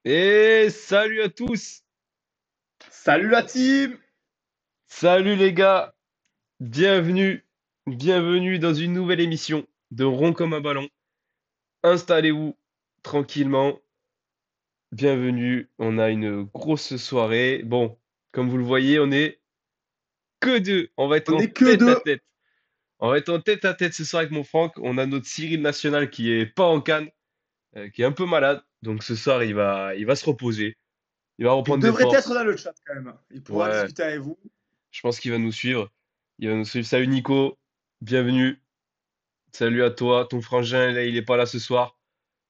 Et salut à tous! Salut la team! Salut les gars! Bienvenue, bienvenue dans une nouvelle émission de Rond comme un ballon. Installez-vous tranquillement. Bienvenue. On a une grosse soirée. Bon, comme vous le voyez, on est que deux. On va être On en est que tête à deux. tête. On va être en tête à tête ce soir avec mon Franck. On a notre Cyril National qui est pas en canne, qui est un peu malade. Donc ce soir, il va se reposer. Il va Il reprendre des devrait être forces. dans le chat quand même. Il pourra Ouais, discuter avec vous. je pense qu'il va nous suivre. Il va nous suivre. Salut Nico, bienvenue. Salut à toi. Ton frangin, là, il est pas là ce soir.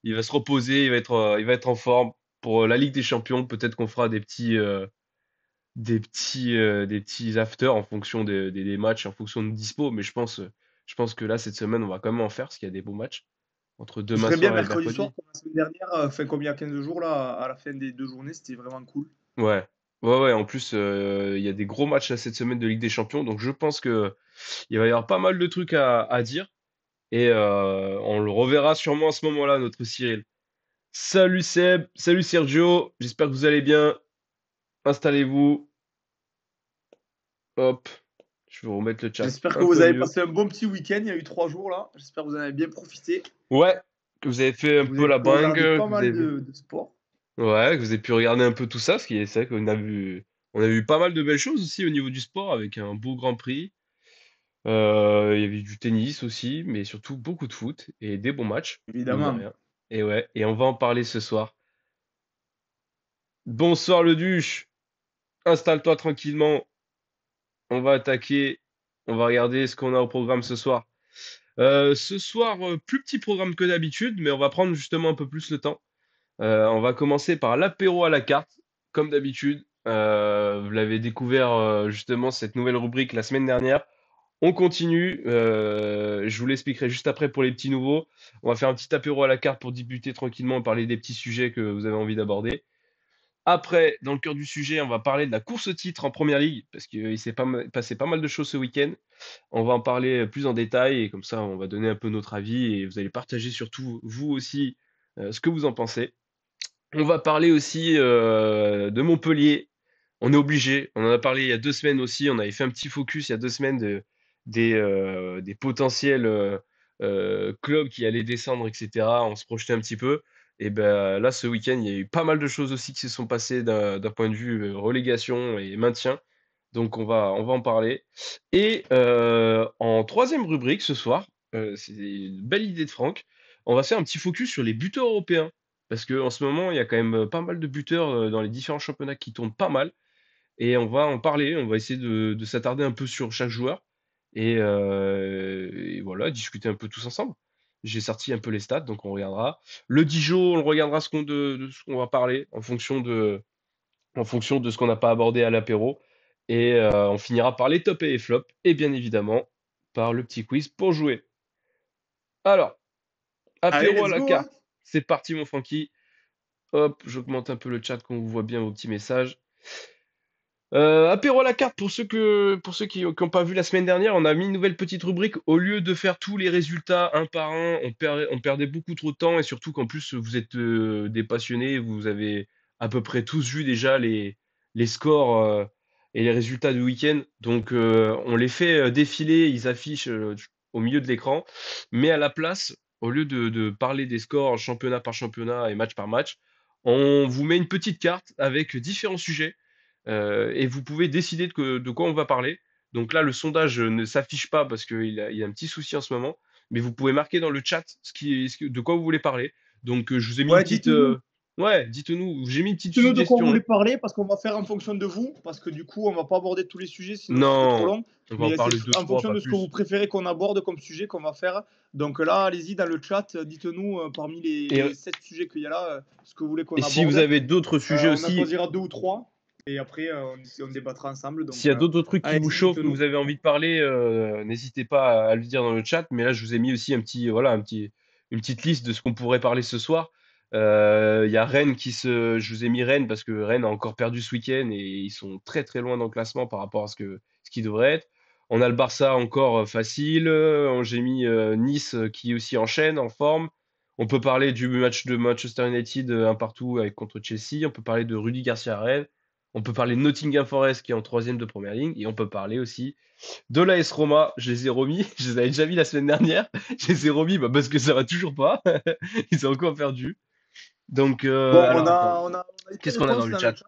Il va se reposer, il va être en forme pour la Ligue des Champions. Peut-être qu'on fera des petits afters en fonction des matchs, en fonction de dispo. Mais je pense que là, cette semaine, on va quand même en faire parce qu'il y a des beaux matchs entre Ce demain serait bien soir et mercredi soir mercredi. comme la semaine dernière. Enfin, comme il y a 15 jours là, à la fin des deux journées, c'était vraiment cool. Ouais. Ouais, ouais. En plus, il y a des gros matchs là, cette semaine de Ligue des Champions. Donc, je pense que il va y avoir pas mal de trucs à dire. Et on le reverra sûrement à ce moment-là, notre Cyril. Salut Seb, salut Sergio, j'espère que vous allez bien. Installez-vous. Hop, je vais vous remettre le chat J'espère que un vous peu avez mieux. passé un bon petit week-end. Il y a eu 3 jours là. J'espère que vous en avez bien profité. Ouais, que vous avez fait un Que vous peu avez la pu bringue, regarder que pas vous mal avez, de sport. ouais, que vous avez pu regarder un peu tout ça, c'est vrai qu'on a vu pas mal de belles choses aussi au niveau du sport avec un beau Grand Prix. Il y avait du tennis aussi, mais surtout beaucoup de foot et des bons matchs, mine de Évidemment. rien. Et ouais, et on va en parler ce soir. Bonsoir le Duche, installe-toi tranquillement. On va attaquer, on va regarder ce qu'on a au programme ce soir. Ce soir, plus petit programme que d'habitude, mais on va prendre justement un peu plus le temps. On va commencer par l'apéro à la carte, comme d'habitude. Vous l'avez découvert justement cette nouvelle rubrique la semaine dernière. On continue. Je vous l'expliquerai juste après pour les petits nouveaux. On va faire un petit apéro à la carte pour débuter tranquillement et parler des petits sujets que vous avez envie d'aborder. Après, dans le cœur du sujet, on va parler de la course au titre en première ligue, parce qu'il s'est passé pas mal de choses ce week-end. On va en parler plus en détail, et comme ça, on va donner un peu notre avis, et vous allez partager surtout, vous aussi, ce que vous en pensez. On va parler aussi de Montpellier. On est obligé, on en a parlé il y a 2 semaines aussi, on avait fait un petit focus il y a 2 semaines des potentiels clubs qui allaient descendre, etc. On se projetait un petit peu. Et ben là, ce week-end, il y a eu pas mal de choses aussi qui se sont passées d'un point de vue relégation et maintien. Donc on va en parler. Et en troisième rubrique ce soir, c'est une belle idée de Franck, on va faire un petit focus sur les buteurs européens. Parce qu'en ce moment, il y a quand même pas mal de buteurs dans les différents championnats qui tournent pas mal. Et on va en parler, on va essayer de s'attarder un peu sur chaque joueur. Et voilà, discuter un peu tous ensemble. J'ai sorti un peu les stats, donc on regardera. Le Dijon, on le regardera de ce qu'on va parler en fonction de ce qu'on n'a pas abordé à l'apéro. Et on finira par les tops et les flops. Et bien évidemment, par le petit quiz pour jouer. Alors, Allez, apéro à let's la go, hein. carte. C'est parti, mon Francky. Hop, j'augmente un peu le chat qu'on vous voit bien vos petits messages. Apéro à la carte, pour ceux qui n'ont pas vu la semaine dernière, on a mis une nouvelle petite rubrique. Au lieu de faire tous les résultats un par un, on perdait beaucoup trop de temps et surtout qu'en plus vous êtes des passionnés, vous avez à peu près tous vu déjà les scores et les résultats du week-end. Donc on les fait défiler, ils affichent au milieu de l'écran. Mais à la place, au lieu de parler des scores championnat par championnat et match par match, on vous met une petite carte avec différents sujets et vous pouvez décider de quoi on va parler. Donc là, le sondage ne s'affiche pas parce qu'il y a un petit souci en ce moment, mais vous pouvez marquer dans le chat de quoi vous voulez parler. Donc je vous ai mis une Ouais, petite... dites-nous. ouais, dites-nous, j'ai mis une petite Dites-nous de quoi vous suggestion, voulez hein. parler, parce qu'on va faire en fonction de vous, parce que du coup, on va pas aborder tous les sujets, sinon ce serait trop Non, long. on va en Mais c'est parler deux, en trois, fonction pas de ce que vous plus. préférez qu'on aborde comme sujet qu'on va faire. Donc là, allez-y dans le chat, dites-nous parmi Et, les 7 sujets qu'il y a là, ce que vous voulez qu'on et si vous aborde. avez d'autres sujets On en aussi, choisira deux ou trois, et après, on débattra ensemble. s'il Donc, y a d'autres trucs qui vous allez-y, chauffent, que dites-nous. vous avez envie de parler, n'hésitez pas à le dire dans le chat. Mais là, je vous ai mis aussi une petite liste de ce qu'on pourrait parler ce soir. Il y a Rennes je vous ai mis Rennes parce que Rennes a encore perdu ce week-end et ils sont très très loin dans le classement par rapport à ce qui devrait être. On a le Barça encore facile. J'ai mis Nice qui aussi enchaîne en forme. On peut parler du match de Manchester United un partout avec, contre Chelsea. On peut parler de Rudy Garcia Rennes. On peut parler de Nottingham Forest qui est en troisième de première ligne. Et on peut parler aussi de l'AS Roma. Je les ai remis. Je les avais déjà mis la semaine dernière. Je les ai remis bah, parce que ça va toujours pas. Ils ont encore perdu. Donc, Bon, alors attends. on a eu tes Qu'est-ce qu'on a dans réponses le dans le chat? chat.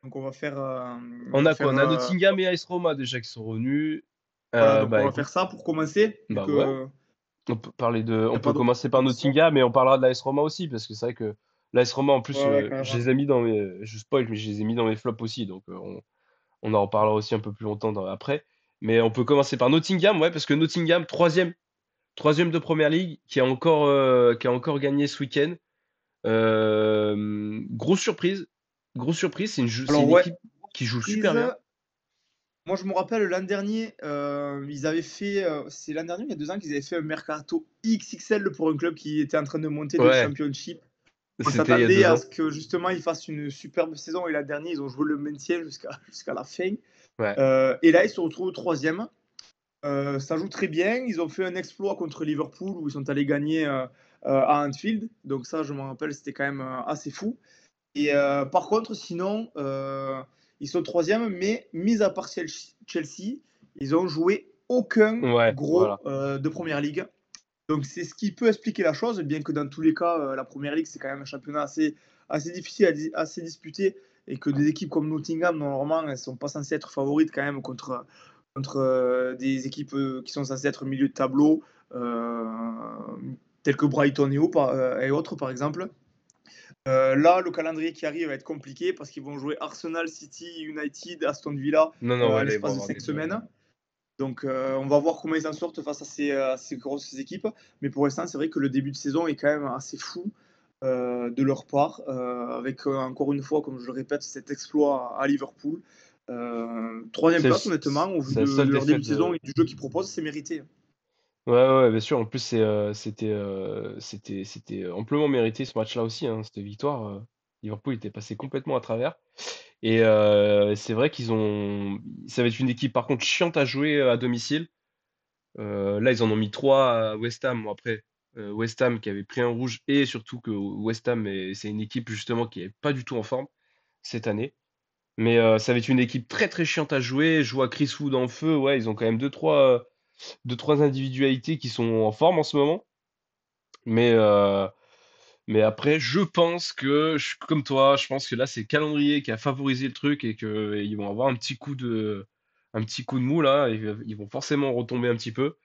Donc on On va a quoi? faire On a Nottingham et AS Roma déjà qui sont revenus. voilà, donc on Bah va faire écoute, ça pour commencer, vu bah ouais. que On y a peut pas d'autres commencer par propositions. Nottingham et on parlera de l'AS Roma aussi parce que c'est vrai que l'AS Roma en plus, Ouais, ouais, je carrément. les ai mis dans mes, je spoil, mais je les ai mis dans mes flops aussi, donc on en reparlera aussi un peu plus longtemps après. Mais on peut commencer par Nottingham, ouais, parce que Nottingham, troisième de première ligue, qui a encore gagné ce week-end. Grosse surprise, c'est Alors une ouais, équipe qui joue super surprise. bien. Moi, je me rappelle l'an dernier, ils avaient fait, c'est l'an dernier ou il y a 2 ans qu'ils avaient fait un mercato XXL pour un club qui était en train de monter de Ouais, Championship. On c'était il y a s'attendait deux à ans. ce que justement ils fassent une superbe saison et l'an dernier, ils ont joué le maintien jusqu'à la fin. Ouais. Et là, ils se retrouvent troisième. Ça joue très bien. Ils ont fait un exploit contre Liverpool où ils sont allés gagner à Anfield. Donc ça, je me rappelle, c'était quand même assez fou. Et par contre, sinon, ils sont troisième, mais mis à part Chelsea, ils ont joué aucun Ouais, gros voilà. de première ligue. Donc c'est ce qui peut expliquer la chose, bien que dans tous les cas, la première ligue, c'est quand même un championnat assez difficile, assez disputé, et que des équipes comme Nottingham, normalement, elles ne sont pas censées être favorites quand même contre des équipes qui sont censées être milieu de tableau, euh, telles que Brighton et autres, par exemple. Là, le calendrier qui arrive va être compliqué parce qu'ils vont jouer Arsenal, City, United, Aston Villa Non, non, en ouais, là, ils vont l'espace de avoir 5 des duels. semaines. Donc, on va voir comment ils s'en sortent face à ces grosses équipes. Mais pour l'instant, c'est vrai que le début de saison est quand même assez fou de leur part, avec encore une fois, comme je le répète, cet exploit à Liverpool. Troisième place, honnêtement, au vu C'est la seule de leur début défaite de saison de. et du jeu qu'ils proposent, c'est mérité. Ouais, ouais, bien sûr. En plus, c'était amplement mérité ce match-là aussi, hein, cette victoire. Liverpool était passé complètement à travers. Et c'est vrai ça va être une équipe par contre chiante à jouer à domicile. Là, ils en ont mis trois à West Ham. Bon, après, West Ham qui avait pris un rouge et surtout que West Ham, c'est une équipe justement qui est pas du tout en forme cette année. Mais ça va être une équipe très très chiante à jouer. Je vois Chris Wood en feu. Ouais, ils ont quand même deux, trois individualités qui sont en forme en ce moment. Mais, euh, mais après, je pense que, comme toi, je pense que là, c'est le calendrier qui a favorisé le truc et qu'ils vont avoir un petit coup de mou là. Et ils vont forcément retomber un petit peu.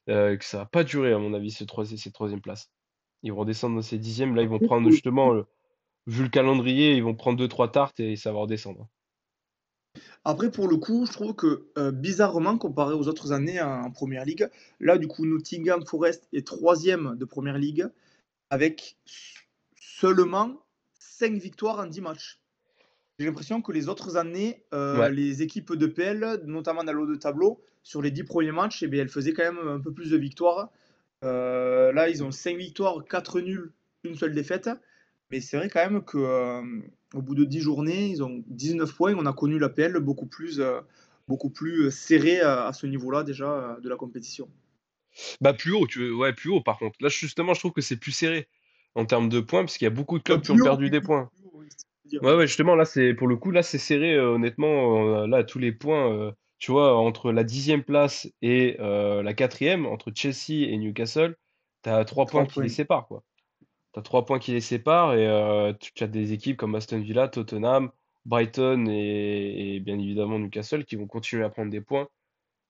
Que ça va pas durer, à mon avis, cette troisième place. Ils vont redescendre dans ces dixièmes. Là, ils vont Après, prendre justement, vu le calendrier, ils vont prendre deux, trois tartes et ça va redescendre. pour le coup, je trouve que bizarrement, comparé aux autres années en Première Ligue, là, du coup, Nottingham Forest est troisième de Première Ligue avec seulement 5 victoires en 10 matchs. J'ai l'impression que les autres années, Ouais. les équipes de PL, notamment dans le haut de tableau, sur les 10 premiers matchs, eh bien, elles faisaient quand même un peu plus de victoires. Là, ils ont 5 victoires, 4 nuls, une seule défaite. Mais c'est vrai quand même que au bout de 10 journées, ils ont 19 points. On a connu la PL beaucoup plus serré à ce niveau-là déjà de la compétition. Bah plus haut, ouais, plus haut par contre. Là, justement, je trouve que c'est plus serré en termes de points, parce qu'il y a beaucoup de clubs qui ont Plus haut, perdu oui, des oui, points. plus haut, oui, c'est ce que je veux dire, Ouais, oui. ouais, justement, là, c'est pour le coup, là, c'est serré, honnêtement. Là, tous les points, tu vois, entre la dixième place et la quatrième, entre Chelsea et Newcastle, t'as trois points 3 qui les points. séparent, quoi. T'as trois points qui les séparent et tu as des équipes comme Aston Villa, Tottenham, Brighton et bien évidemment Newcastle qui vont continuer à prendre des points.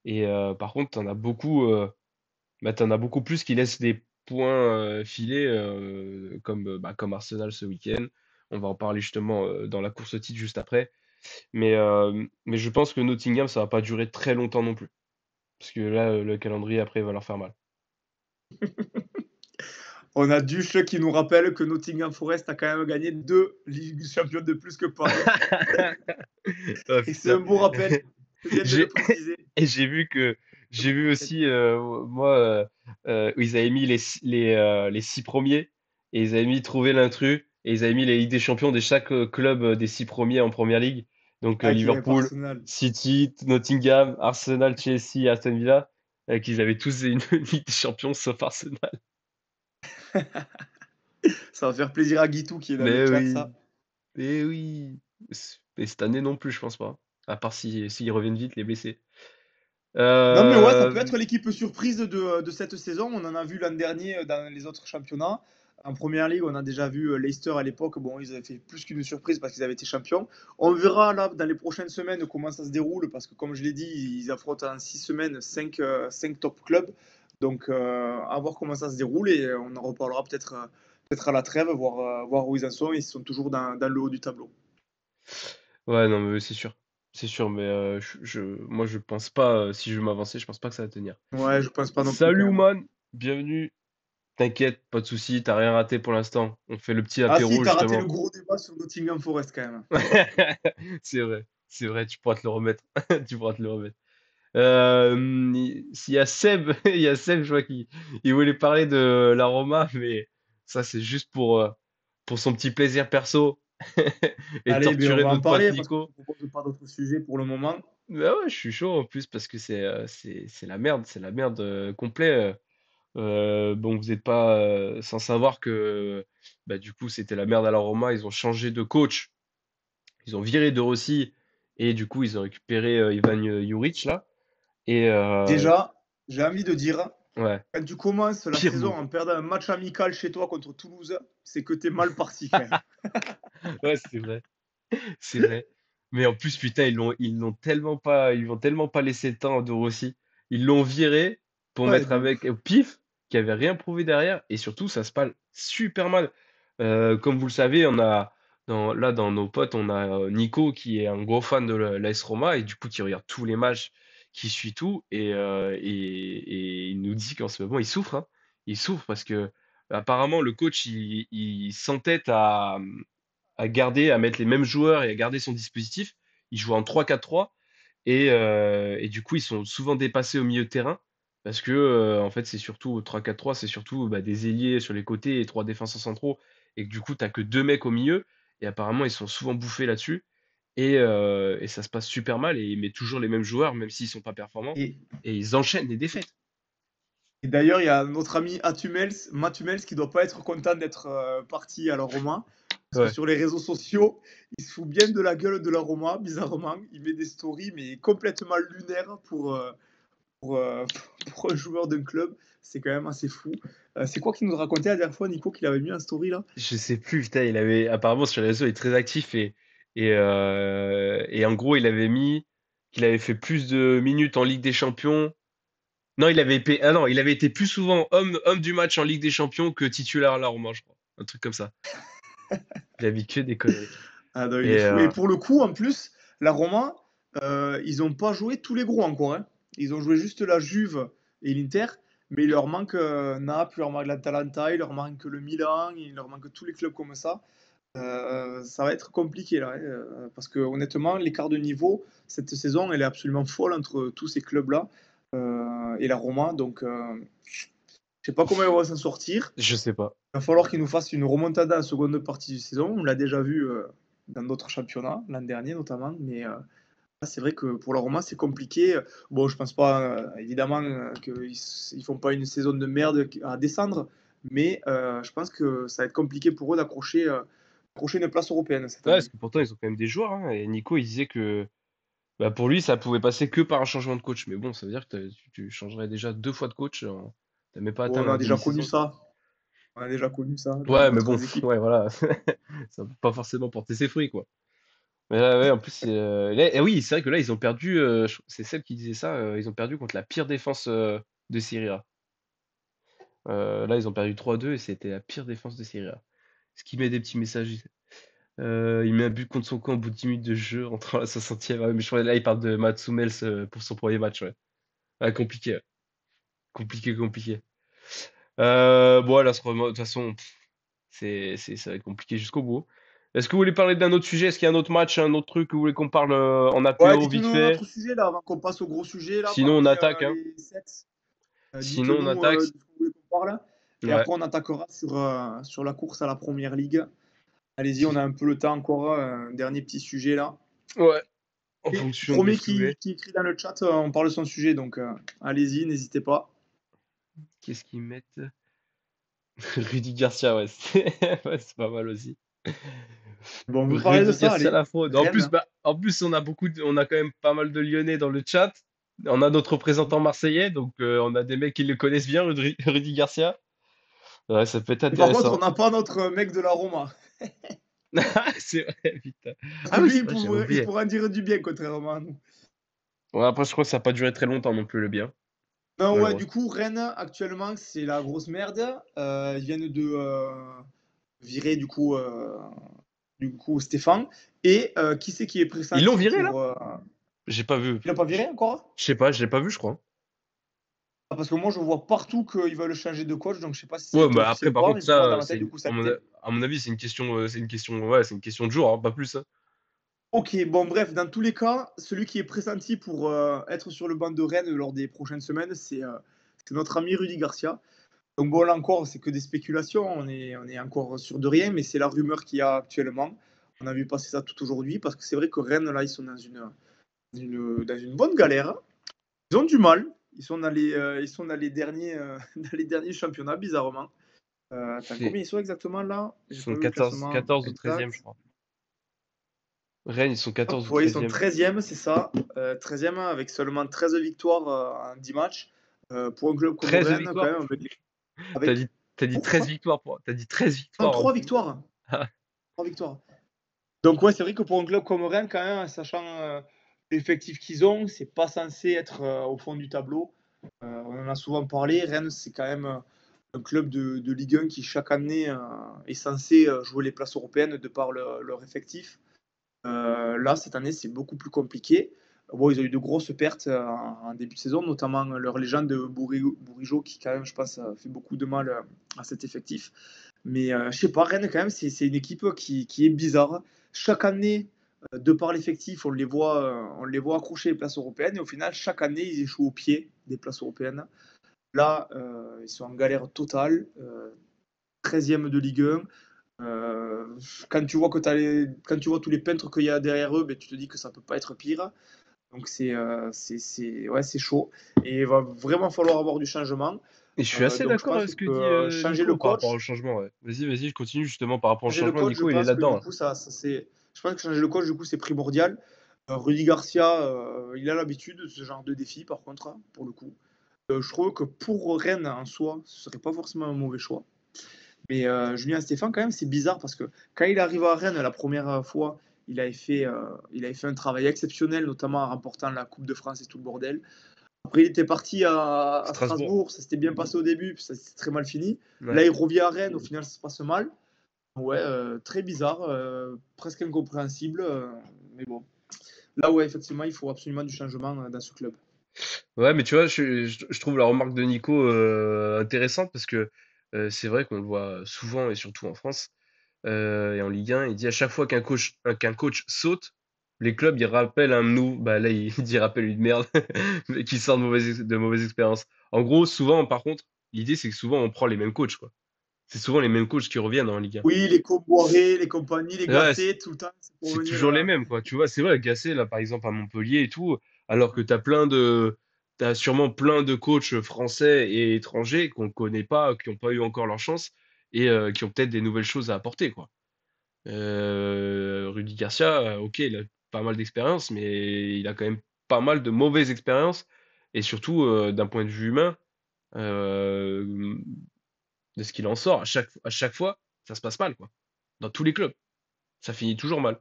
Et par contre, t'en as beaucoup plus qui laissent des points filer, comme Arsenal ce week-end. On va en parler justement dans la course au titre juste après. Mais je pense que Nottingham, ça va pas durer très longtemps non plus. Parce que là, le calendrier après va leur faire mal. On a Duche qui nous rappelle que Nottingham Forest a quand même gagné 2 Ligues des Champions de plus que Paris. Oh Et c'est un putain. beau rappel, je viens de le J'ai préciser. et j'ai vu aussi moi où ils avaient mis les six premiers et ils avaient mis trouver l'intrus et ils avaient mis les Ligues des Champions de chaque club des six premiers en première ligue. Donc Ah, qu'il n'y avait pas Liverpool, Arsenal. City, Nottingham, Arsenal, Chelsea, Aston Villa, qu'ils avaient tous une Ligue des Champions sauf Arsenal. Ça va faire plaisir à Guitou qui est dans le Mais chat, ça. oui, mais oui. Et cette année non plus, je pense pas. À part s'ils reviennent vite, les blessés. Non, mais ouais, ça peut Euh, être l'équipe surprise de cette saison. On en a vu l'an dernier dans les autres championnats. En première ligue, on a déjà vu Leicester à l'époque. Bon, ils avaient fait plus qu'une surprise parce qu'ils avaient été champions. On verra là dans les prochaines semaines comment ça se déroule parce que, comme je l'ai dit, ils affrontent en 6 semaines 5 top clubs. Donc, à voir comment ça se déroule et on en reparlera peut-être à la trêve, voir où ils en sont et s'ils sont toujours dans le haut du tableau. Ouais, non, mais c'est sûr. C'est sûr, mais moi, je pense pas, si je veux m'avancer, je pense pas que ça va tenir. Ouais, je pense pas non plus quand Salut, même. Ouman, bienvenue. T'inquiète, pas de souci, t'as rien raté pour l'instant. On fait le petit Ah si, apéro, t'as raté le justement. gros débat sur Nottingham Forest quand même. C'est vrai, tu pourras te le remettre. Tu pourras te le remettre. S'il y a Seb, il y a Seb, je vois qu'il voulait parler de la Roma, mais ça, c'est juste pour son petit plaisir perso et Allez, ben on torturer va en notre pote parler parce que Nico. je ne propose pas d'autres sujets pour le moment. Bah ouais, je suis chaud en plus parce que c'est la merde complet. Bon, vous n'êtes pas sans savoir que bah, du coup c'était la merde à la Roma. Ils ont changé de coach, ils ont viré De Rossi et du coup ils ont récupéré Ivan Juric là. Et Déjà, j'ai envie de dire, ouais, quand tu commences la pire saison move. en perdant un match amical chez toi contre Toulouse, c'est que t'es mal parti quand même. Ouais, c'est vrai, c'est vrai. Mais en plus, putain, ils l'ont tellement pas laissé le temps à De Rossi. Ils l'ont viré pour Ouais, mettre de avec ouf. Pif, qui avait rien prouvé derrière, et surtout, ça se passe super mal. Comme vous le savez, dans nos potes, on a Nico qui est un gros fan de l'AS Roma et du coup qui regarde tous les matchs, qui suit tout et il nous dit qu'en ce moment il souffre, hein. Il souffre parce que apparemment le coach il s'entête à garder, à mettre les mêmes joueurs et à garder son dispositif. Il joue en 3-4-3 et du coup ils sont souvent dépassés au milieu de terrain parce que en fait c'est surtout au 3-4-3, c'est surtout bah, des ailiers sur les côtés et trois défenseurs centraux et que du coup t'as que deux mecs au milieu et apparemment ils sont souvent bouffés là-dessus et ça se passe super mal et il met toujours les mêmes joueurs même s'ils sont pas performants Et, et ils enchaînent les défaites. et d'ailleurs, il y a notre ami Matt Hummels qui doit pas être content d'être parti à la Roma. Parce que Ouais. sur les réseaux sociaux, il se fout bien de la gueule de la Roma, bizarrement. Il met des stories, mais complètement lunaires pour, euh, pour un joueur d'un club. C'est quand même assez fou. C'est quoi qu'il nous racontait la dernière fois, Nico, qu'il avait mis un story là? Je sais plus, putain, il avait apparemment sur les réseaux, il est très actif et en gros, il avait mis qu'il avait fait plus de minutes en Ligue des Champions. Non, il avait été plus souvent homme du match en Ligue des Champions que titulaire à la Roma, je crois. Un truc comme ça. Il a mis que des conneries. Ah non, il est Et fou. Et pour le coup, en plus, la Roma, ils n'ont pas joué tous les gros encore, hein. Ils ont joué juste la Juve et l'Inter, mais il leur manque Naples, il leur manque l'Atalanta, il leur manque le Milan, il leur manque tous les clubs comme ça. Ça va être compliqué là, hein, parce que honnêtement, l'écart de niveau cette saison, elle est absolument folle entre tous ces clubs-là et la Roma. Donc, je sais pas comment ils vont s'en sortir. je sais pas. Il va falloir qu'ils nous fassent une remontada en seconde partie de saison. On l'a déjà vu dans d'autres championnats, l'an dernier notamment. Mais c'est vrai que pour la Roma, c'est compliqué. Bon, je pense pas évidemment qu'ils ne font pas une saison de merde à descendre. Mais je pense que ça va être compliqué pour eux d'accrocher une place européenne cette Ouais, parce année. que pourtant, ils ont quand même des joueurs, hein. Et Nico, il disait que bah, pour lui, ça pouvait passer que par un changement de coach. Mais bon, ça veut dire que tu changerais déjà deux fois de coach. T'as même pas atteint Bon, on la a déjà connu demi-saison, quoi. ça. On a déjà connu ça dans Ouais, mais bon, d'autres équipes. ouais, voilà. Ça peut pas forcément porter ses fruits, quoi. Mais ouais, en plus, et oui, c'est vrai que là, ils ont perdu. C'est celle qui disait ça. Ils ont perdu contre la pire défense de Serie A. Là, ils ont perdu 3-2 et c'était la pire défense de Serie A. Ce qui met des petits messages. Il met un but contre son camp au bout de 10 minutes de jeu, rentrant à la 60e. Ouais, mais je crois que là, il parle de Mats Hummels pour son premier match. Ouais. Ouais, compliqué. Ouais. Compliqué, compliqué. Bon, là, de toute façon, ça va être compliqué jusqu'au bout. Est-ce que vous voulez parler d'un autre sujet? Est-ce qu'il y a un autre match, un autre truc que vous voulez qu'on parle en Ouais, apéro vite dites-nous fait? notre sujet là avant qu'on passe au gros sujet là Sinon, on parmi attaque, hein. les sept. Sinon, on Dites-nous attaque. de ce que vous voulez qu'on parle. Et Ouais. après, on attaquera sur la course à la première ligue. Allez-y, on Si- a un peu le temps encore. Un dernier petit sujet là. Ouais. En Et fonction de premier ce que vous voulez. qui écrit dans le chat, on parle de son sujet. Donc allez-y, n'hésitez pas. Qu'est-ce qu'ils mettent? Rudy Garcia, ouais, ouais, c'est pas mal aussi. Bon, vous parlez de Rudy ça, Garcia allez. la fraude. Rennes. En plus, on a quand même pas mal de Lyonnais dans le chat. On a notre représentant marseillais, donc on a des mecs qui le connaissent bien, Rudy Garcia. Ouais, ça peut être Et par contre, on intéressant. n'a pas notre mec de la Roma. C'est vrai, putain. Parce que Ah oui, lui, c'est vrai, j'avais il oublié. pourra en dire du bien, contrairement à nous. Ouais, après, je crois que ça n'a pas duré très longtemps non plus, le bien, Non, ouais, du malheureusement. coup, Rennes, actuellement, c'est la grosse merde. Ils viennent de virer, du coup, Stéphane. Et qui c'est qui est Ils l'ont pressenti viré, là? pour. J'ai pas vu. Il n'a pas Je viré encore? je sais pas, je l'ai pas vu, je crois. Ah, parce que moi, je vois partout qu'ils veulent changer de coach, donc je sais pas si ça a Ouais, été bah après, officiel ou par pas, contre, mais pour moi, dans ça, ma tête, du coup, ça l'était. à mon avis, c'est une question, ouais, c'est une question de jour, hein, pas plus, hein. Ok, bon, bref, dans tous les cas, celui qui est pressenti pour être sur le banc de Rennes lors des prochaines semaines, c'est notre ami Rudy Garcia. Donc bon, là encore, c'est que des spéculations, on est encore sûr de rien, mais c'est la rumeur qu'il y a actuellement. On a vu passer ça tout aujourd'hui, parce que c'est vrai que Rennes, là, ils sont dans une bonne galère. Ils ont du mal. Ils sont dans les derniers, dans les derniers championnats, bizarrement. Attends, C'est, combien ils sont exactement là? ils J'ai sont pas vu le 14, classement 14 ou 13e, je exact. crois. Rennes, ils sont Hop, 14 ou ouais, ils sont 13e. 13e, c'est ça. 13e avec seulement 13 victoires en 10 matchs. Pour un club comme 13 Rennes, quand victoires. même, T'as avec dit, t'as dit Ouf, 13 victoires t'as dit 13 non, victoires en 3 10 mois. victoires. 3 victoires. Donc ouais, c'est vrai que pour un club comme Rennes, quand même, sachant l'effectif qu'ils ont, c'est pas censé être au fond du tableau. On en a souvent parlé. Rennes, c'est quand même un club de Ligue 1 qui chaque année est censé jouer les places européennes de par leur effectif. Là, cette année, c'est beaucoup plus compliqué. Bon, ils ont eu de grosses pertes en début de saison, notamment leur légende de Bourigeaud, qui quand même, je pense, fait beaucoup de mal à cet effectif. Mais je sais pas, Rennes, quand même, c'est une équipe qui est bizarre. Chaque année, de par l'effectif, on les voit accrocher les places européennes. Et au final, chaque année, ils échouent au pied des places européennes. Là, ils sont en galère totale. 13e de Ligue 1. Quand tu vois quand tu vois tous les peintres qu'il y a derrière eux, ben, tu te dis que ça peut pas être pire. Donc ouais, c'est chaud. Et il va vraiment falloir avoir du changement. Et je suis assez Donc je d'accord pense avec ce que dit que changer le Nico par rapport au coach, changement. Ouais. Vas-y, je continue justement par rapport au changer le changement. coach, je Nico, il est pense que du là-dedans, là. coup je pense que changer le coach, du coup, c'est primordial. Rudy Garcia, il a l'habitude de ce genre de défi, par contre, hein, pour le coup. Je trouve que pour Rennes en soi, ce serait pas forcément un mauvais choix. Mais Julien Stéphan, quand même, c'est bizarre parce que quand il arrive à Rennes la première fois, il avait fait un travail exceptionnel, notamment en remportant la Coupe de France et tout le bordel. Après, il était parti à Strasbourg. Strasbourg, ça s'était bien passé au début, puis ça s'est très mal fini. Là, Ouais. il revient à Rennes, au final, ça se passe mal. Ouais, très bizarre, presque incompréhensible, mais bon. Là, ouais, effectivement, il faut absolument du changement dans ce club. Ouais, mais tu vois, je trouve la remarque de Nico intéressante parce que c'est vrai qu'on le voit souvent et surtout en France et en Ligue 1. Il dit à chaque fois qu'un coach saute, les clubs ils rappellent un nou. Bah là, il dit rappelle une merde mais qui sort de mauvaises expériences. En gros, souvent, par contre, l'idée c'est que souvent on prend les mêmes coachs, quoi. C'est souvent les mêmes coachs qui reviennent en Ligue 1. Oui, les Comboiré, les compagnies, les Ouais, Gasset, tout le temps, c'est pour c'est venir. toujours les mêmes, quoi. Tu vois, c'est vrai, Gasset, là, par exemple, à Montpellier et tout, alors que t'as sûrement plein de coachs français et étrangers qu'on connaît pas, qui n'ont pas eu encore leur chance et qui ont peut-être des nouvelles choses à apporter, quoi. Rudy Garcia, ok, il a pas mal d'expérience, mais il a quand même pas mal de mauvaises expériences et surtout, d'un point de vue humain, euh, de ce qu'il en sort, à chaque fois, ça se passe mal, quoi. Dans tous les clubs, ça finit toujours mal.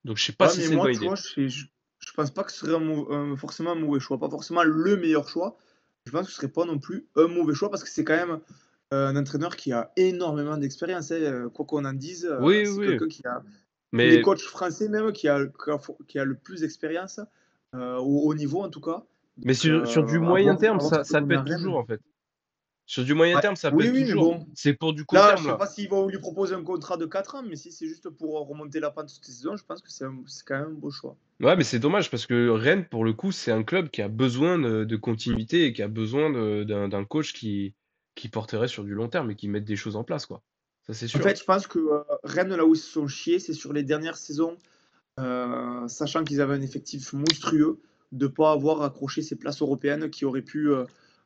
Donc je sais pas Ouais, si mais c'est une moi, bonne tu idée. vois, je pense pas que ce serait forcément un mauvais choix. Pas forcément le meilleur choix. Je pense que ce serait pas non plus un mauvais choix parce que c'est quand même un entraîneur qui a énormément d'expérience, hein. Quoi qu'on en dise, Oui, c'est oui, quelqu'un qui a, les mais coachs français même, qui a le plus d'expérience, au haut niveau en tout cas. Donc, sur du moyen terme, à voir ce que ça peut peut donner être à toujours Rennes. en fait. Sur du moyen Ouais. terme, ça peut Oui, être oui, mais toujours. bon. C'est pour du court Là, je terme sais là. pas s'ils vont lui proposer un contrat de 4 ans, mais si c'est juste pour remonter la pente cette saison, je pense que c'est quand même un beau choix. Ouais, mais c'est dommage parce que Rennes, pour le coup, c'est un club qui a besoin de continuité et qui a besoin d'un coach qui porterait sur du long terme et qui mette des choses en place, quoi. Ça, c'est En sûr. fait, je pense que Rennes, là où ils se sont chiés, c'est sur les dernières saisons, sachant qu'ils avaient un effectif monstrueux, de ne pas avoir accroché ces places européennes qui auraient pu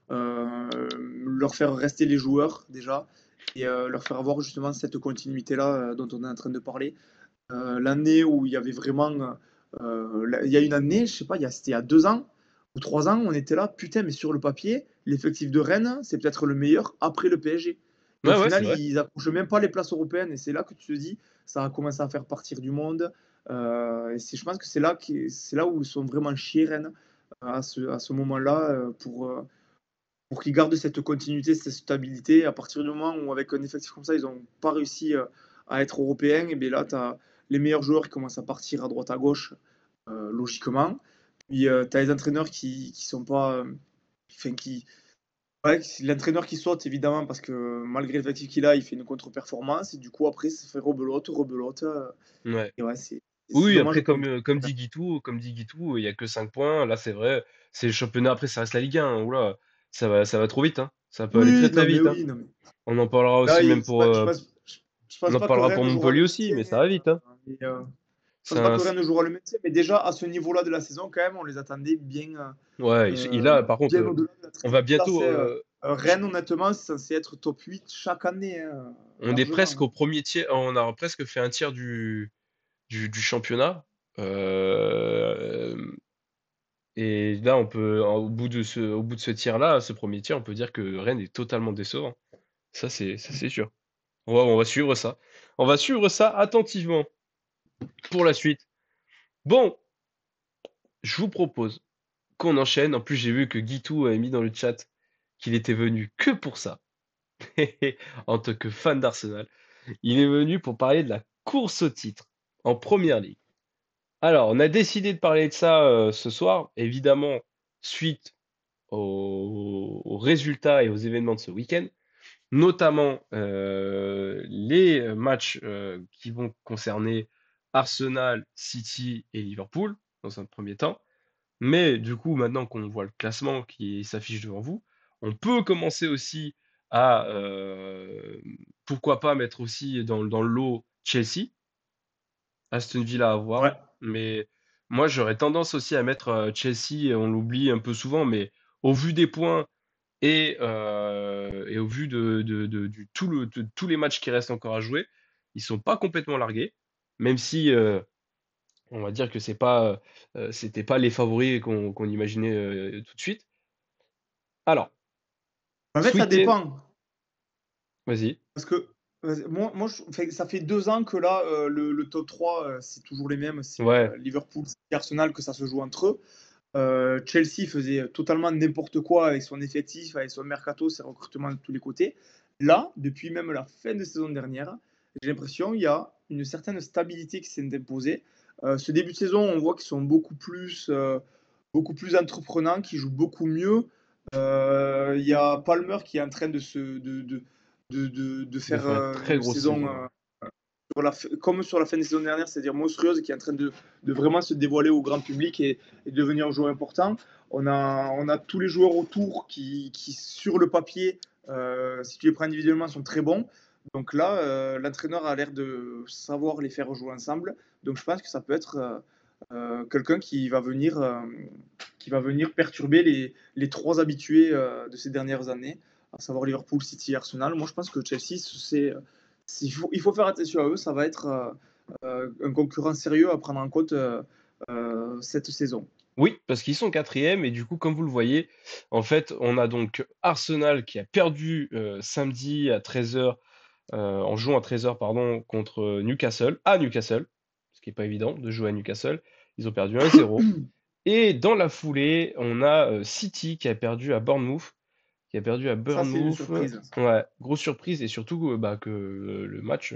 leur faire rester les joueurs déjà et leur faire avoir justement cette continuité-là dont on est en train de parler. L'année où il y avait vraiment, il y a une année, je sais pas, c'était il y a 2 ans ou 3 ans, on était là: «Putain, mais sur le papier, l'effectif de Rennes, c'est peut-être le meilleur après le PSG» et au Ouais, ouais, c'est final, vrai. ils accrochent même pas les places européennes et c'est là que tu te dis: «Ça a commencé à faire partir du monde», et je pense que c'est là où ils sont vraiment chiés Rennes, à ce moment-là, pour qu'ils gardent cette continuité, cette stabilité. À partir du moment où, avec un effectif comme ça, ils n'ont pas réussi à être européens, et bien là, tu as les meilleurs joueurs qui commencent à partir à droite à gauche, logiquement. Puis tu as les entraîneurs qui sont pas. Enfin, ouais, l'entraîneur qui saute, évidemment, parce que malgré l'effectif qu'il a, il fait une contre-performance. Et du coup, après, ça fait rebelote, rebelote. Ouais. Et ouais, c'est Oui, dommage après, pour. comme dit Guitou, il y a que 5 points. Là, c'est vrai, c'est le championnat. Après, ça reste la Ligue 1. Hein. Oula, ça va trop vite. Hein. Ça peut aller très Oui, très non, mais vite. Hein. oui, non, mais. On en parlera Là, aussi, même pour, je on pense en pas que parlera pour Rennes jouera le Montpellier aussi, maintien. mais ça va vite. Hein. Mais, je C'est pense pas un- que c'est- Rennes jouera le maintien, mais déjà à ce niveau-là de la saison, quand même, on les attendait bien, ouais, là, par contre, bien au-delà de la on va 13e place, bientôt. hein. Rennes, honnêtement, c'est censé être top 8 chaque année, hein, On est largement, presque hein. au premier tiers. On a presque fait un tiers du championnat. Euh, et là, au bout de ce tiers-là, ce premier tiers, on peut dire que Rennes est totalement décevant. Ça, c'est sûr. On va suivre ça. On va suivre ça attentivement pour la suite. Bon, je vous propose qu'on enchaîne. En plus, j'ai vu que Guitou avait mis dans le chat qu'il était venu que pour ça, en tant que fan d'Arsenal. Il est venu pour parler de la course au titre en première ligue. Alors, on a décidé de parler de ça ce soir, évidemment, suite aux résultats et aux événements de ce week-end, notamment les matchs qui vont concerner Arsenal, City et Liverpool, dans un premier temps. Mais du coup, maintenant qu'on voit le classement qui s'affiche devant vous, on peut commencer aussi à, pourquoi pas mettre aussi dans le lot Chelsea, Aston Villa à voir. Ouais. Mais moi, j'aurais tendance aussi à mettre Chelsea, on l'oublie un peu souvent, mais au vu des points et au vu de tous les matchs qui restent encore à jouer, ils sont pas complètement largués, même si on va dire que c'était pas les favoris qu'on imaginait tout de suite. Alors, En fait, ce ça week-end, dépend. vas-y. Parce que moi ça fait 2 ans que là, le top 3, c'est toujours les mêmes. C'est Ouais, Liverpool, City, Arsenal, que ça se joue entre eux. Chelsea faisait totalement n'importe quoi avec son effectif, avec son mercato, ses recrutements de tous les côtés. Là, depuis même la fin de saison dernière, j'ai l'impression qu'il y a une certaine stabilité qui s'est imposée. Ce début de saison, on voit qu'ils sont beaucoup plus entreprenants, qu'ils jouent beaucoup mieux. Il y a Palmer qui est en train de de faire faire une très une grosse saison saison. comme sur la fin des saisons dernières, c'est-à-dire monstrueuse, qui est en train de vraiment se dévoiler au grand public et devenir un joueur important. On a tous les joueurs autour qui sur le papier, si tu les prends individuellement, sont très bons. Donc là, l'entraîneur a l'air de savoir les faire jouer ensemble. Donc je pense que ça peut être quelqu'un qui va venir perturber les trois habitués de ces dernières années, à savoir Liverpool, City et Arsenal. Moi, je pense que Chelsea, il faut faire attention à eux. Ça va être un concurrent sérieux à prendre en compte cette saison. Oui, parce qu'ils sont quatrième et du coup, comme vous le voyez, en fait, on a donc Arsenal qui a perdu samedi à 13h, en jouant à 13h, pardon, contre Newcastle, à Newcastle, ce qui n'est pas évident de jouer à Newcastle. Ils ont perdu 1-0. Et dans la foulée, on a City qui a perdu à Bournemouth. Qui a perdu à Ça, c'est une Bournemouth. surprise. Ouais, grosse surprise. Et surtout bah, que le match,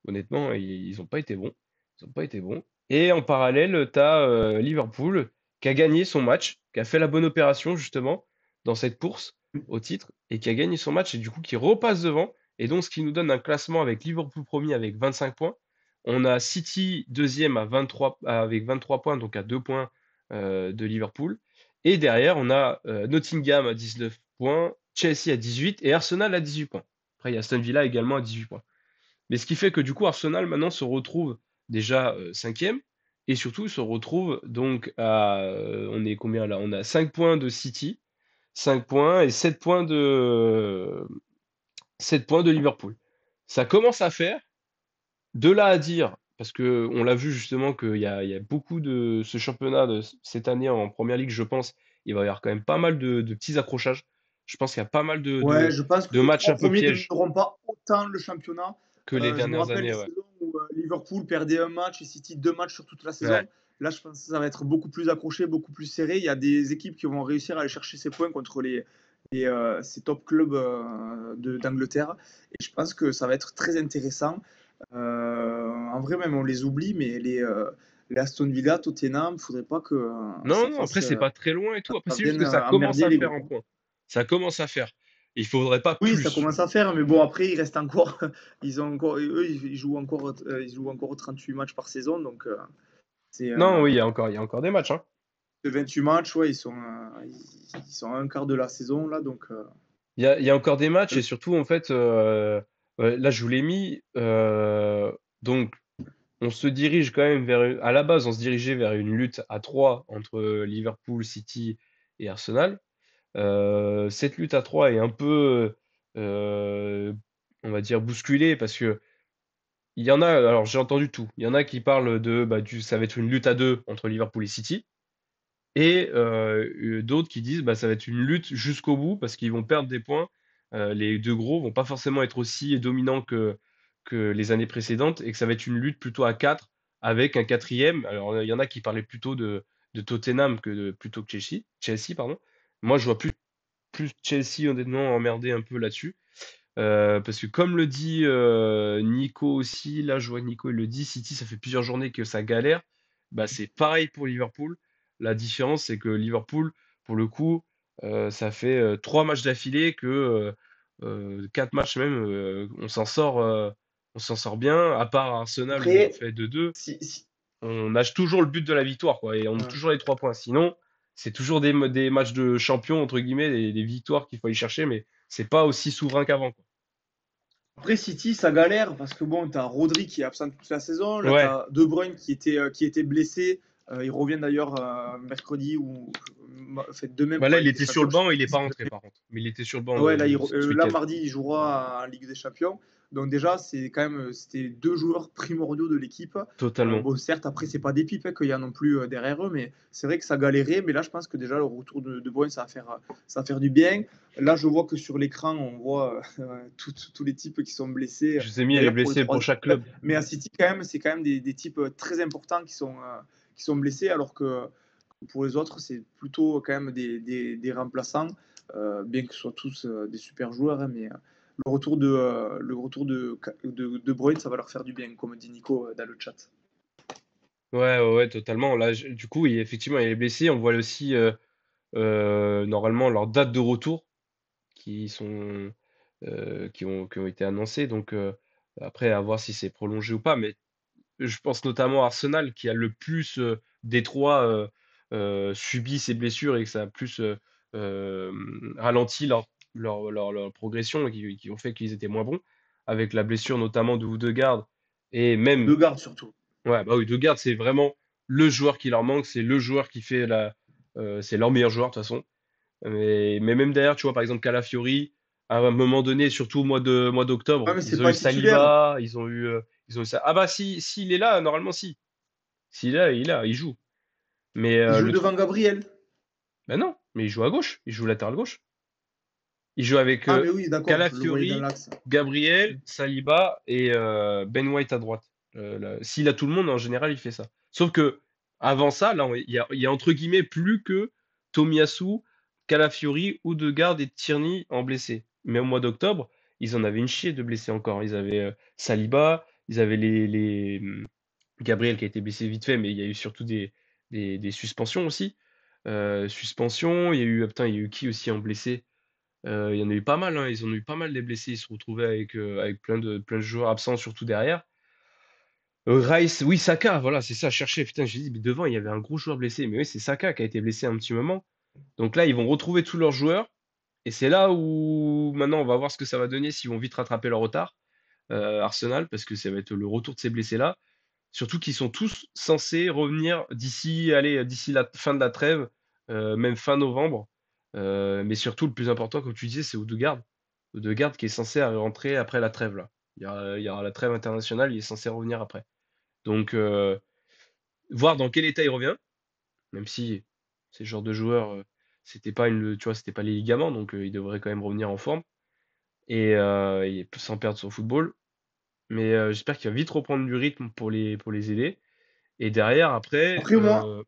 honnêtement, ils n'ont pas été bons. Ils ont pas été bons. Et en parallèle, tu as Liverpool qui a gagné son match, qui a fait la bonne opération justement dans cette course au titre et qui a gagné son match et du coup qui repasse devant. Et donc, ce qui nous donne un classement avec Liverpool premier avec 25 points. On a City deuxième à 23, avec 23 points, donc à 2 points de Liverpool. Et derrière, on a Nottingham à 19 points, Chelsea à 18 et Arsenal à 18 points. Après, il y a Aston Villa également à 18 points. Mais ce qui fait que du coup, Arsenal maintenant se retrouve déjà cinquième et surtout se retrouve donc à. On est combien là? On a 5 points de City 5 points et 7 points de Liverpool. Ça commence à faire. De là à dire, parce que on l'a vu justement qu'il y a beaucoup de ce championnat cette année en Première Ligue, je pense, il va y avoir quand même pas mal de petits accrochages. Je pense qu'il y a pas mal Ouais, je pense que de les matchs trois un peu premiers pièges dommineront pas autant le championnat. que les Je me dernières rappelle années, les ouais. saisons où Liverpool perdait un match et City deux matchs sur toute la Ouais, saison. Là, je pense que ça va être beaucoup plus accroché, beaucoup plus serré. Il y a des équipes qui vont réussir à aller chercher ces points contre ces top clubs d'Angleterre. Et je pense que ça va être très intéressant. En vrai, même, on les oublie, mais les Aston Villa, Tottenham, il ne faudrait pas que non, non, après c'est pas très loin et tout. Après ça c'est juste vienne que ça commence emmerder à les faire gros. un point. Ça commence à faire. Il faudrait pas Oui, ça plus. commence à faire, mais bon, après, il reste encore. Ils ont encore, eux, ils jouent encore 38 matchs par saison, donc c'est Non, oui, il y a encore des matchs, hein. de 28 matchs, ouais, ils sont à un quart de la saison, là, donc. Il y a encore des matchs et surtout en fait, ouais, là je vous l'ai mis. Donc on se dirige quand même à la base, on se dirigeait vers une lutte à 3 entre Liverpool, City et Arsenal. Cette lutte à 3 est un peu, on va dire bousculée parce que il y en a, alors j'ai entendu tout. Il y en a qui parlent ça va être une lutte à 2 entre Liverpool et City. Et d'autres qui disent bah ça va être une lutte jusqu'au bout parce qu'ils vont perdre des points. Les deux gros vont pas forcément être aussi dominants que les années précédentes et que ça va être une lutte plutôt à 4 avec un quatrième. Alors il y en a qui parlaient plutôt de Tottenham plutôt que Chelsea. Chelsea, pardon. Moi je vois plus Chelsea honnêtement emmerder un peu là-dessus. Parce que comme le dit Nico aussi, là je vois que Nico il le dit, City ça fait plusieurs journées que ça galère. Bah c'est pareil pour Liverpool. La différence c'est que Liverpool, pour le coup, ça fait 3 matchs d'affilée que 4 matchs même, on s'en sort bien. À part Arsenal où ils ont Après, fait 2-2, si, on nage toujours le but de la victoire quoi, et on a ouais. toujours les 3 points. Sinon, c'est toujours des matchs de champion entre guillemets, des victoires qu'il faut aller chercher, mais c'est pas aussi souverain qu'avant, quoi. Après, City, ça galère parce que bon, tu as Rodri qui est absent toute la saison. Là, tu Ouais, as De Bruyne qui était blessé. Il revient d'ailleurs mercredi ou fait demain bah pour là, la il Ligue des était sur Champions. le Je sais banc, il est plus pas si rentré par contre. Mais il était sur le banc ouais, là, ce là, week-end. mardi, il jouera en Ligue des Champions. Donc déjà, c'est quand même, c'était deux joueurs primordiaux de l'équipe. Totalement. Bon, certes, après, c'est pas des pipes hein, qu'il y a non plus derrière eux, mais c'est vrai que ça galérait. Mais là, je pense que déjà, le retour de Bruyne, ça va faire du bien. Là, je vois que sur l'écran, on voit tous les types qui sont blessés. Je vous ai mis les D'ailleurs, pour les blessés trois pour chaque équipes. club. Mais à City, quand même, c'est quand même des types très importants qui sont blessés, alors que pour les autres, c'est plutôt quand même des remplaçants, bien que ce soit tous des super joueurs, hein, mais le retour de Bruyne, ça va leur faire du bien, comme dit Nico dans le chat. Ouais, ouais, ouais, totalement. Là, du coup, effectivement, il est blessé. On voit aussi normalement leurs dates de retour qui sont qui ont été annoncées. Donc après, à voir si c'est prolongé ou pas. Mais je pense notamment à Arsenal qui a le plus des trois subi ces blessures et que ça a plus ralenti leur progression et qui ont fait qu'ils étaient moins bons, avec la blessure notamment de Odegaard et même, De garde surtout. ouais, bah oui, Odegaard, c'est vraiment le joueur qui leur manque, c'est le joueur qui fait c'est leur meilleur joueur de toute façon. Mais même derrière, tu vois, par exemple, Calafiori, à un moment donné, surtout au mois Ouais, d'octobre, mais c'est ils ont pas eu un titulaire. Saliba, ils ont eu ça. Ah bah si, s'il est là, normalement si. S'il est là, il joue. Mais Il joue le truc, devant Gabriel. ben non, mais il joue à gauche, il joue latéral gauche. Il joue avec Ah, mais oui, d'accord, je le voyais dans Calafiori, l'axe. Gabriel, Saliba et Ben White à droite. S'il a tout le monde, en général, il fait ça. Sauf que avant ça, là, il y a entre guillemets plus que Tomiyasu, Calafiori, Odegaard et Tierney en blessés. Mais au mois d'octobre, ils en avaient une chier de blessés encore. Ils avaient Saliba, ils avaient Gabriel qui a été blessé vite fait, mais il y a eu surtout des suspensions aussi. Suspensions, il y a eu, putain, il y a eu qui aussi en blessé? Il y en a eu pas mal, hein, ils en ont eu pas mal des blessés. Ils se retrouvaient avec plein de joueurs absents, surtout derrière. Rice, oui, Saka, voilà, c'est ça, chercher. Putain, j'ai dit, mais devant, il y avait un gros joueur blessé. Mais oui, c'est Saka qui a été blessé un petit moment. Donc là, ils vont retrouver tous leurs joueurs. Et c'est là où maintenant, on va voir ce que ça va donner s'ils vont vite rattraper leur retard, Arsenal, parce que ça va être le retour de ces blessés-là. Surtout qu'ils sont tous censés revenir d'ici, allez, d'ici la fin de la trêve, même fin novembre. Mais surtout, le plus important, comme tu disais, c'est Odegaard. Odegaard qui est censé rentrer après la trêve, là. Il y aura la trêve internationale, il est censé revenir après. Donc, voir dans quel état il revient, même si c'est ce genre de joueur, c'était pas les ligaments, donc il devrait quand même revenir en forme et sans perdre son football. Mais j'espère qu'il va vite reprendre du rythme pour les aider. Et derrière, après, Après, moi,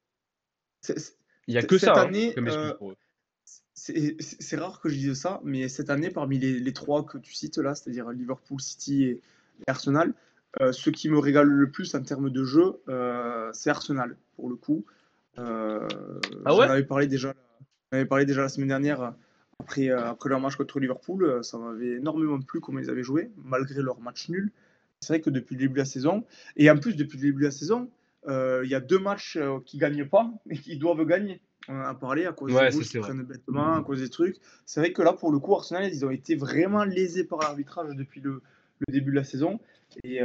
c'est- il y a que cette ça hein, année, comme excuse pour eux. c'est rare que je dise ça, mais cette année, parmi les trois que tu cites là, c'est-à-dire Liverpool, City et Arsenal, ce qui me régale le plus en termes de jeu, c'est Arsenal, pour le coup. Euh, Ah j'en ouais? avais parlé déjà, j'en avais parlé déjà la semaine dernière après leur match contre Liverpool. Ça m'avait énormément plu comment ils avaient joué, malgré leur match nul. C'est vrai que depuis le début de la saison, et en plus depuis le début de la saison, il y a deux matchs qui ne gagnent pas, mais qui doivent gagner. On en a parlé à cause des Ouais, ça rouges qui c'est vrai. prennent bêtement, à cause des trucs. C'est vrai que là, pour le coup, Arsenal, ils ont été vraiment lésés par l'arbitrage depuis le début de la saison. Et,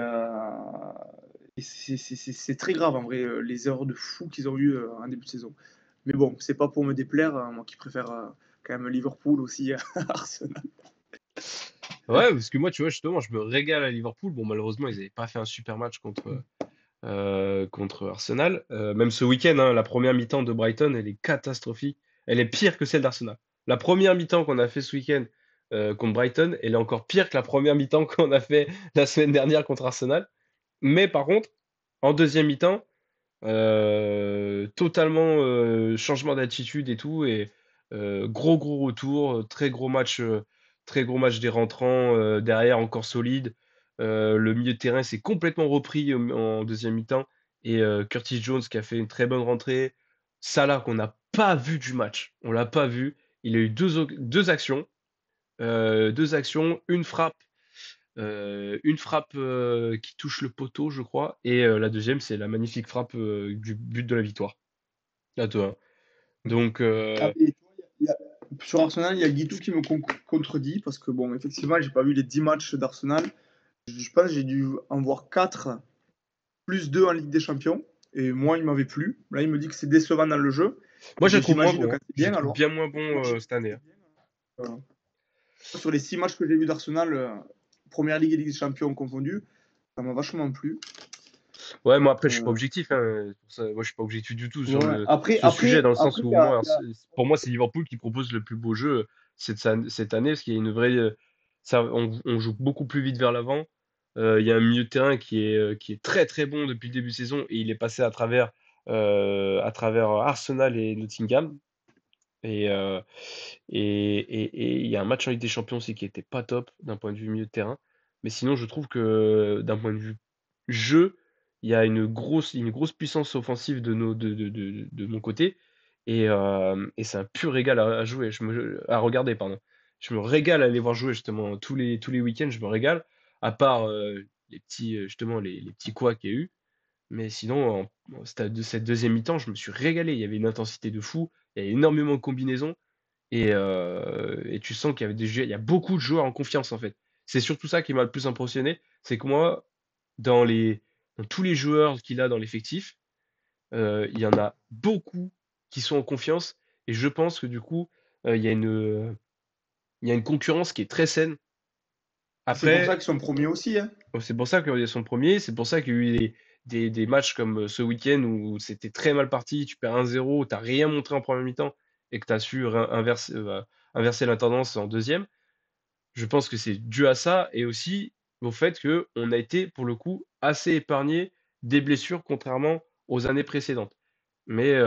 c'est très grave en vrai, les erreurs de fou qu'ils ont eues en début de saison. Mais bon, c'est pas pour me déplaire, moi qui préfère quand même Liverpool aussi à Arsenal. Ouais, parce que moi, tu vois, justement, je me régale à Liverpool. Bon, malheureusement, ils n'avaient pas fait un super match contre Arsenal. Même ce week-end, hein, la première mi-temps de Brighton, elle est catastrophique. Elle est pire que celle d'Arsenal. La première mi-temps qu'on a fait ce week-end contre Brighton, elle est encore pire que la première mi-temps qu'on a fait la semaine dernière contre Arsenal. Mais par contre, en deuxième mi-temps, totalement changement d'attitude et tout. Et gros retour, très gros match des rentrants. Derrière, encore solide. Le milieu de terrain s'est complètement repris en deuxième mi-temps. Et Curtis Jones qui a fait une très bonne rentrée. Salah qu'on n'a pas vu du match. On l'a pas vu. Il a eu deux actions, une frappe qui touche le poteau, je crois, et la deuxième, c'est la magnifique frappe du but de la victoire. À toi, hein. Donc, Ah, et tu vois, sur Arsenal, il y a Guitou qui me contredit parce que, bon, effectivement, j'ai pas vu les 10 matchs d'Arsenal. Je pense que j'ai dû en voir 4 plus 2 en Ligue des Champions. Et moi, il m'avait plu. Là, il me dit que c'est décevant dans le jeu. moi, je Mais le trouve moins j'imagine bon, quand hein. c'est Je le bien trouve alors. bien moins bon J'imagine cette quand année, c'est hein. bien. Voilà. Sur les 6 matchs que j'ai vus d'Arsenal, Première Ligue et Ligue des Champions confondus, ça m'a vachement plu. Ouais, moi après, je suis pas Euh, objectif, hein. C'est pour ça, moi, je suis pas objectif du tout sur ouais. ce sujet, dans le sens Après, où moi, pour moi, c'est Liverpool qui propose le plus beau jeu cette année, parce qu'il y a une vraie, on joue beaucoup plus vite vers l'avant. Il y a un milieu de terrain qui est très très bon depuis le début de saison et il est passé à travers Arsenal et Nottingham. Et, euh, et il y a un match en Ligue des Champions aussi qui était pas top d'un point de vue milieu de terrain. Mais sinon, je trouve que d'un point de vue jeu, il y a une grosse puissance offensive de mon côté. Et c'est un pur régal à jouer, à regarder, pardon. Je me régale à aller voir jouer justement tous les week-ends, je me régale. À part justement les petits couacs qu'il y a eu. Mais sinon, de cette deuxième mi-temps, je me suis régalé. Il y avait une intensité de fou, il y avait énormément de combinaisons. Et tu sens il y a beaucoup de joueurs en confiance en fait. C'est surtout ça qui m'a le plus impressionné, c'est que moi, dans tous les joueurs qu'il a dans l'effectif, il y en a beaucoup qui sont en confiance. Et je pense que du coup, il y a une concurrence qui est très saine. c'est pour Après, ça qu'ils sont premiers aussi. Hein. c'est pour ça qu'ils sont premiers, c'est pour ça qu'il y a eu des matchs comme ce week-end où c'était très mal parti, tu perds 1-0, t'as rien montré en première mi-temps et que tu as su inverser la tendance en deuxième. Je pense que c'est dû à ça et aussi au fait qu'on a été, pour le coup, assez épargné des blessures, contrairement aux années précédentes. Mais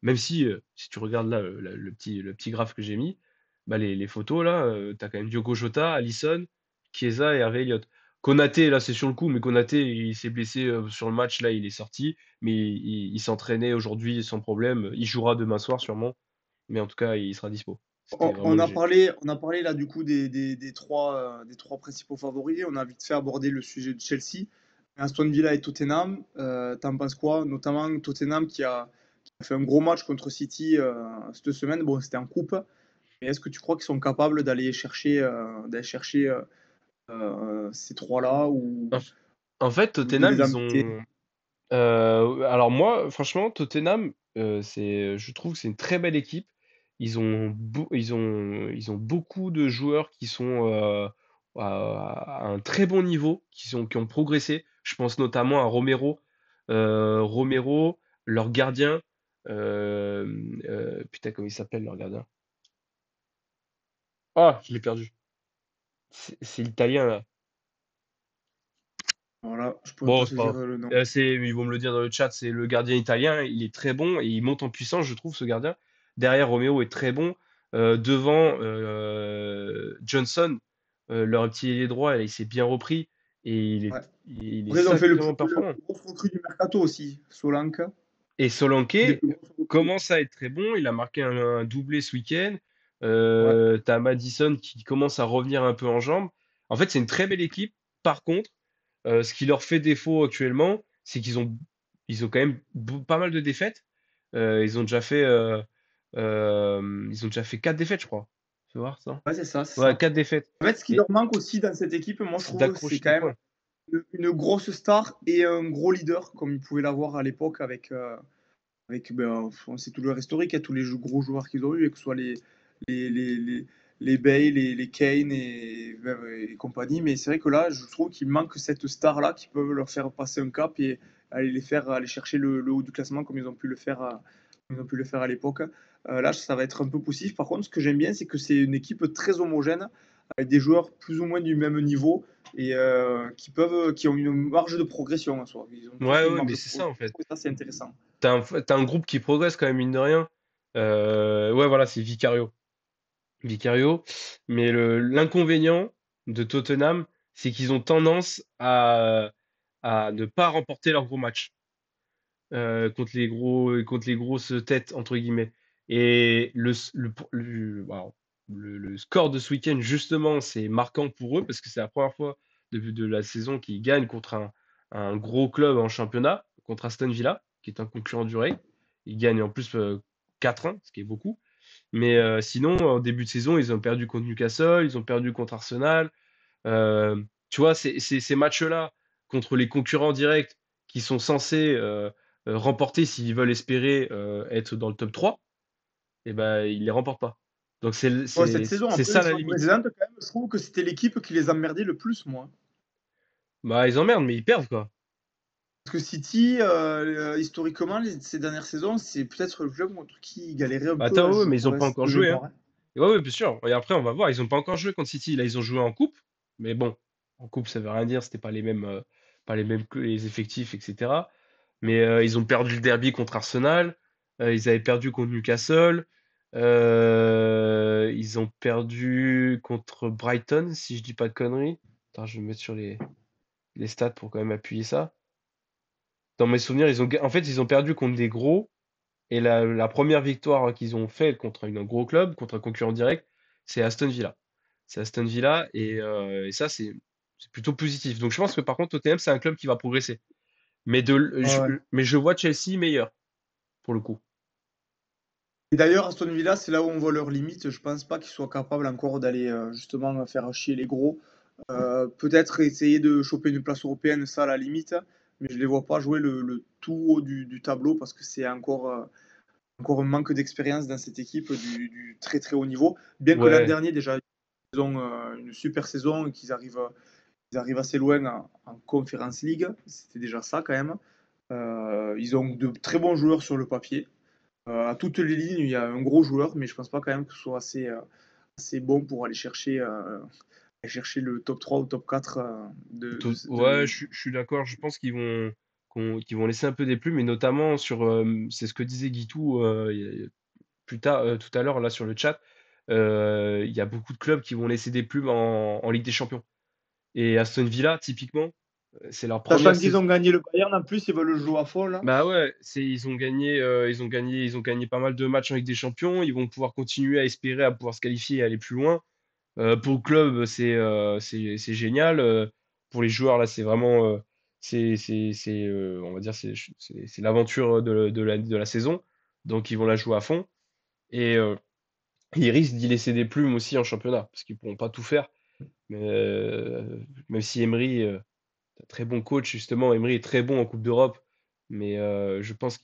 même si tu regardes là le petit graphe que j'ai mis, bah, les photos là, tu as quand même Diogo Jota, Alisson, Chiesa et Hervé Elliott. Konaté, là c'est sur le coup, mais Konaté il s'est blessé sur le match, là il est sorti, mais il s'entraînait aujourd'hui sans problème. Il jouera demain soir sûrement, mais en tout cas il sera dispo. C'était vraiment léger. On a parlé là du coup des trois principaux favoris. On a vite fait aborder le sujet de Chelsea. Aston Villa et Tottenham, t'en penses quoi? Notamment Tottenham qui a fait un gros match contre City cette semaine. Bon, c'était en coupe. Mais est-ce que tu crois qu'ils sont capables d'aller chercher ces trois-là En, f- en fait, ou de Tottenham, les ils embêter? ont. Alors moi, franchement, Tottenham, je trouve que c'est une très belle équipe. ils ont beaucoup de joueurs qui sont à un très bon niveau, qui ont progressé. Je pense notamment à Romero. Romero, leur gardien. euh, Putain, comment il s'appelle leur gardien? Ah, je l'ai perdu. C'est l'italien là. Voilà, je pourrais Bon, pas c'est te pas dire grave. le nom. Ils vont me le dire dans le chat, c'est le gardien italien, il est très bon et il monte en puissance, je trouve, ce gardien. Derrière, Roméo est très bon. Devant, Johnson, leur petit ailier droit, il s'est bien repris et Ouais. il est Après, ils ont fait sacrément le performant. plus gros recrue du mercato aussi, Solanke. Et Une des Solanke plus grosses recrues. commence à être très bon, il a marqué un doublé ce week-end. Ouais. T'as Madison qui commence à revenir un peu en jambes. En fait, c'est une très belle équipe. Par contre, ce qui leur fait défaut actuellement, c'est ils ont quand même pas mal de défaites. Ils ont déjà fait 4 défaites, je crois. Tu vois ça? Ouais, c'est ça, c'est Ouais, ça. 4 défaites. En fait, ce qui Et leur manque aussi dans cette équipe, moi, je c'est trouve, c'est d'accrocher quand des même points. une grosse star et un gros leader, comme ils pouvaient l'avoir à l'époque avec ben, c'est tout leur historique, hein, tous les gros joueurs qu'ils ont eu, que ce soit les, les, les, les Bale, les Kane et compagnie. Mais c'est vrai que là, je trouve qu'il manque cette star-là qui peut leur faire passer un cap et aller chercher le haut du classement comme ils ont pu le faire à l'époque. Là, ça va être un peu poussif. Par contre, ce que j'aime bien, c'est que c'est une équipe très homogène, avec des joueurs plus ou moins du même niveau et qui ont une marge de progression en soi. Ils ont tous Ouais, une ouais, marge mais de c'est ça en progression fait. et ça, c'est intéressant. T'as un groupe qui progresse quand même, mine de rien. Ouais, voilà, c'est Vicario. Vicario. Mais l'inconvénient de Tottenham, c'est qu'ils ont tendance à ne pas remporter leurs gros matchs contre les grosses têtes, entre guillemets. Et alors, le score de ce week-end, justement, c'est marquant pour eux parce que c'est la première fois depuis de la saison qu'ils gagnent contre un gros club en championnat, contre Aston Villa, qui est un concurrent direct. Ils gagnent en plus 4-1, ce qui est beaucoup. Mais sinon, en début de saison, ils ont perdu contre Newcastle, ils ont perdu contre Arsenal. Euh, Tu vois, ces matchs-là contre les concurrents directs qui sont censés remporter s'ils veulent espérer être dans le top 3, et ben, ils les remportent pas. Donc Ouais, cette saison, c'est après ça les la saisons limite. précédentes, quand même, je trouve que c'était l'équipe qui les emmerdait le plus, moi. Bah, ils emmerdent, mais ils perdent, quoi. Parce que City, historiquement, ces dernières saisons, c'est peut-être le club contre qui ils galéraient un peu, Attends, hein, ouais, je mais ils ont crois, pas encore de joué, hein. mémoire. Hein. Et ouais, ouais, bien sûr. Et après, on va voir. Ils ont pas encore joué contre City. Là, ils ont joué en coupe. Mais bon, en coupe, ça veut rien dire. C'était pas les mêmes que les effectifs, etc. Mais ils ont perdu le derby contre Arsenal. Ils avaient perdu contre Newcastle. Ils ont perdu contre Brighton, si je dis pas de conneries. Attends, je vais me mettre sur les stats pour quand même appuyer ça. Dans mes souvenirs, en fait, ils ont perdu contre des gros. Et la première victoire qu'ils ont faite contre un gros club, contre un concurrent direct, c'est Aston Villa. C'est Aston Villa et ça, c'est plutôt positif. Donc je pense que par contre, Tottenham, c'est un club qui va progresser. Ouais, ouais. Mais je vois Chelsea meilleur, pour le coup. Et d'ailleurs, Aston Villa, c'est là où on voit leurs limites. Je pense pas qu'ils soient capables encore d'aller justement faire chier les gros. Peut-être essayer de choper une place européenne, ça à la limite, mais je les vois pas jouer le tout haut du tableau parce que c'est encore un manque d'expérience dans cette équipe du très très haut niveau. Bien que l'an Ouais, dernier, déjà, ils ont une super saison et qu'ils arrivent assez loin en Conference League. C'était déjà ça quand même. Ils ont de très bons joueurs sur le papier. À toutes les lignes, il y a un gros joueur, mais je pense pas quand même que ce soit assez bon pour aller chercher le top 3 ou top 4 ouais, je suis d'accord. Je pense qu'ils vont laisser un peu des plumes, et notamment c'est ce que disait Guitou plus tard, tout à l'heure là sur le chat. Il y a beaucoup de clubs qui vont laisser des plumes en Ligue des Champions. Et Aston Villa, typiquement, c'est leur première Sachant qu'ils saison. ont gagné le Bayern, en plus, ils veulent le jouer à fond, là. Bah ouais, ils ont gagné pas mal de matchs en Ligue des Champions. Ils vont pouvoir continuer à espérer à pouvoir se qualifier et aller plus loin. Pour le club, c'est génial. Pour les joueurs, là, c'est vraiment, on va dire, c'est l'aventure de la saison. Donc, ils vont la jouer à fond. Et ils risquent d'y laisser des plumes aussi en championnat, parce qu'ils pourront pas tout faire. Mais même si Emery, très bon coach, justement, Emery est très bon en Coupe d'Europe, mais je pense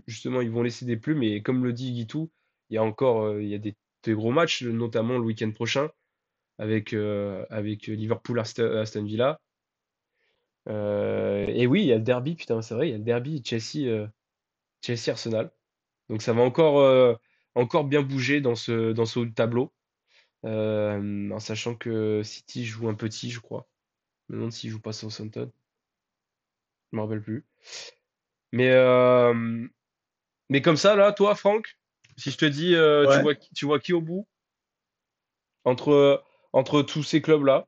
justement, ils vont laisser des plumes. Et comme le dit Guitou, il y a encore il y a des gros matchs, notamment le week-end prochain avec Liverpool Aston Villa. Et oui, il y a le derby, putain, c'est vrai, il y a le derby Chelsea Arsenal. Donc ça va encore bien bouger dans ce haut de tableau. En sachant que City joue un petit, je crois. Je me demande s'il joue pas Southampton. Je me rappelle plus. Mais, euh, mais comme ça, là, toi, Franck, si je te dis, Ouais. tu vois qui au bout entre, entre tous ces clubs-là?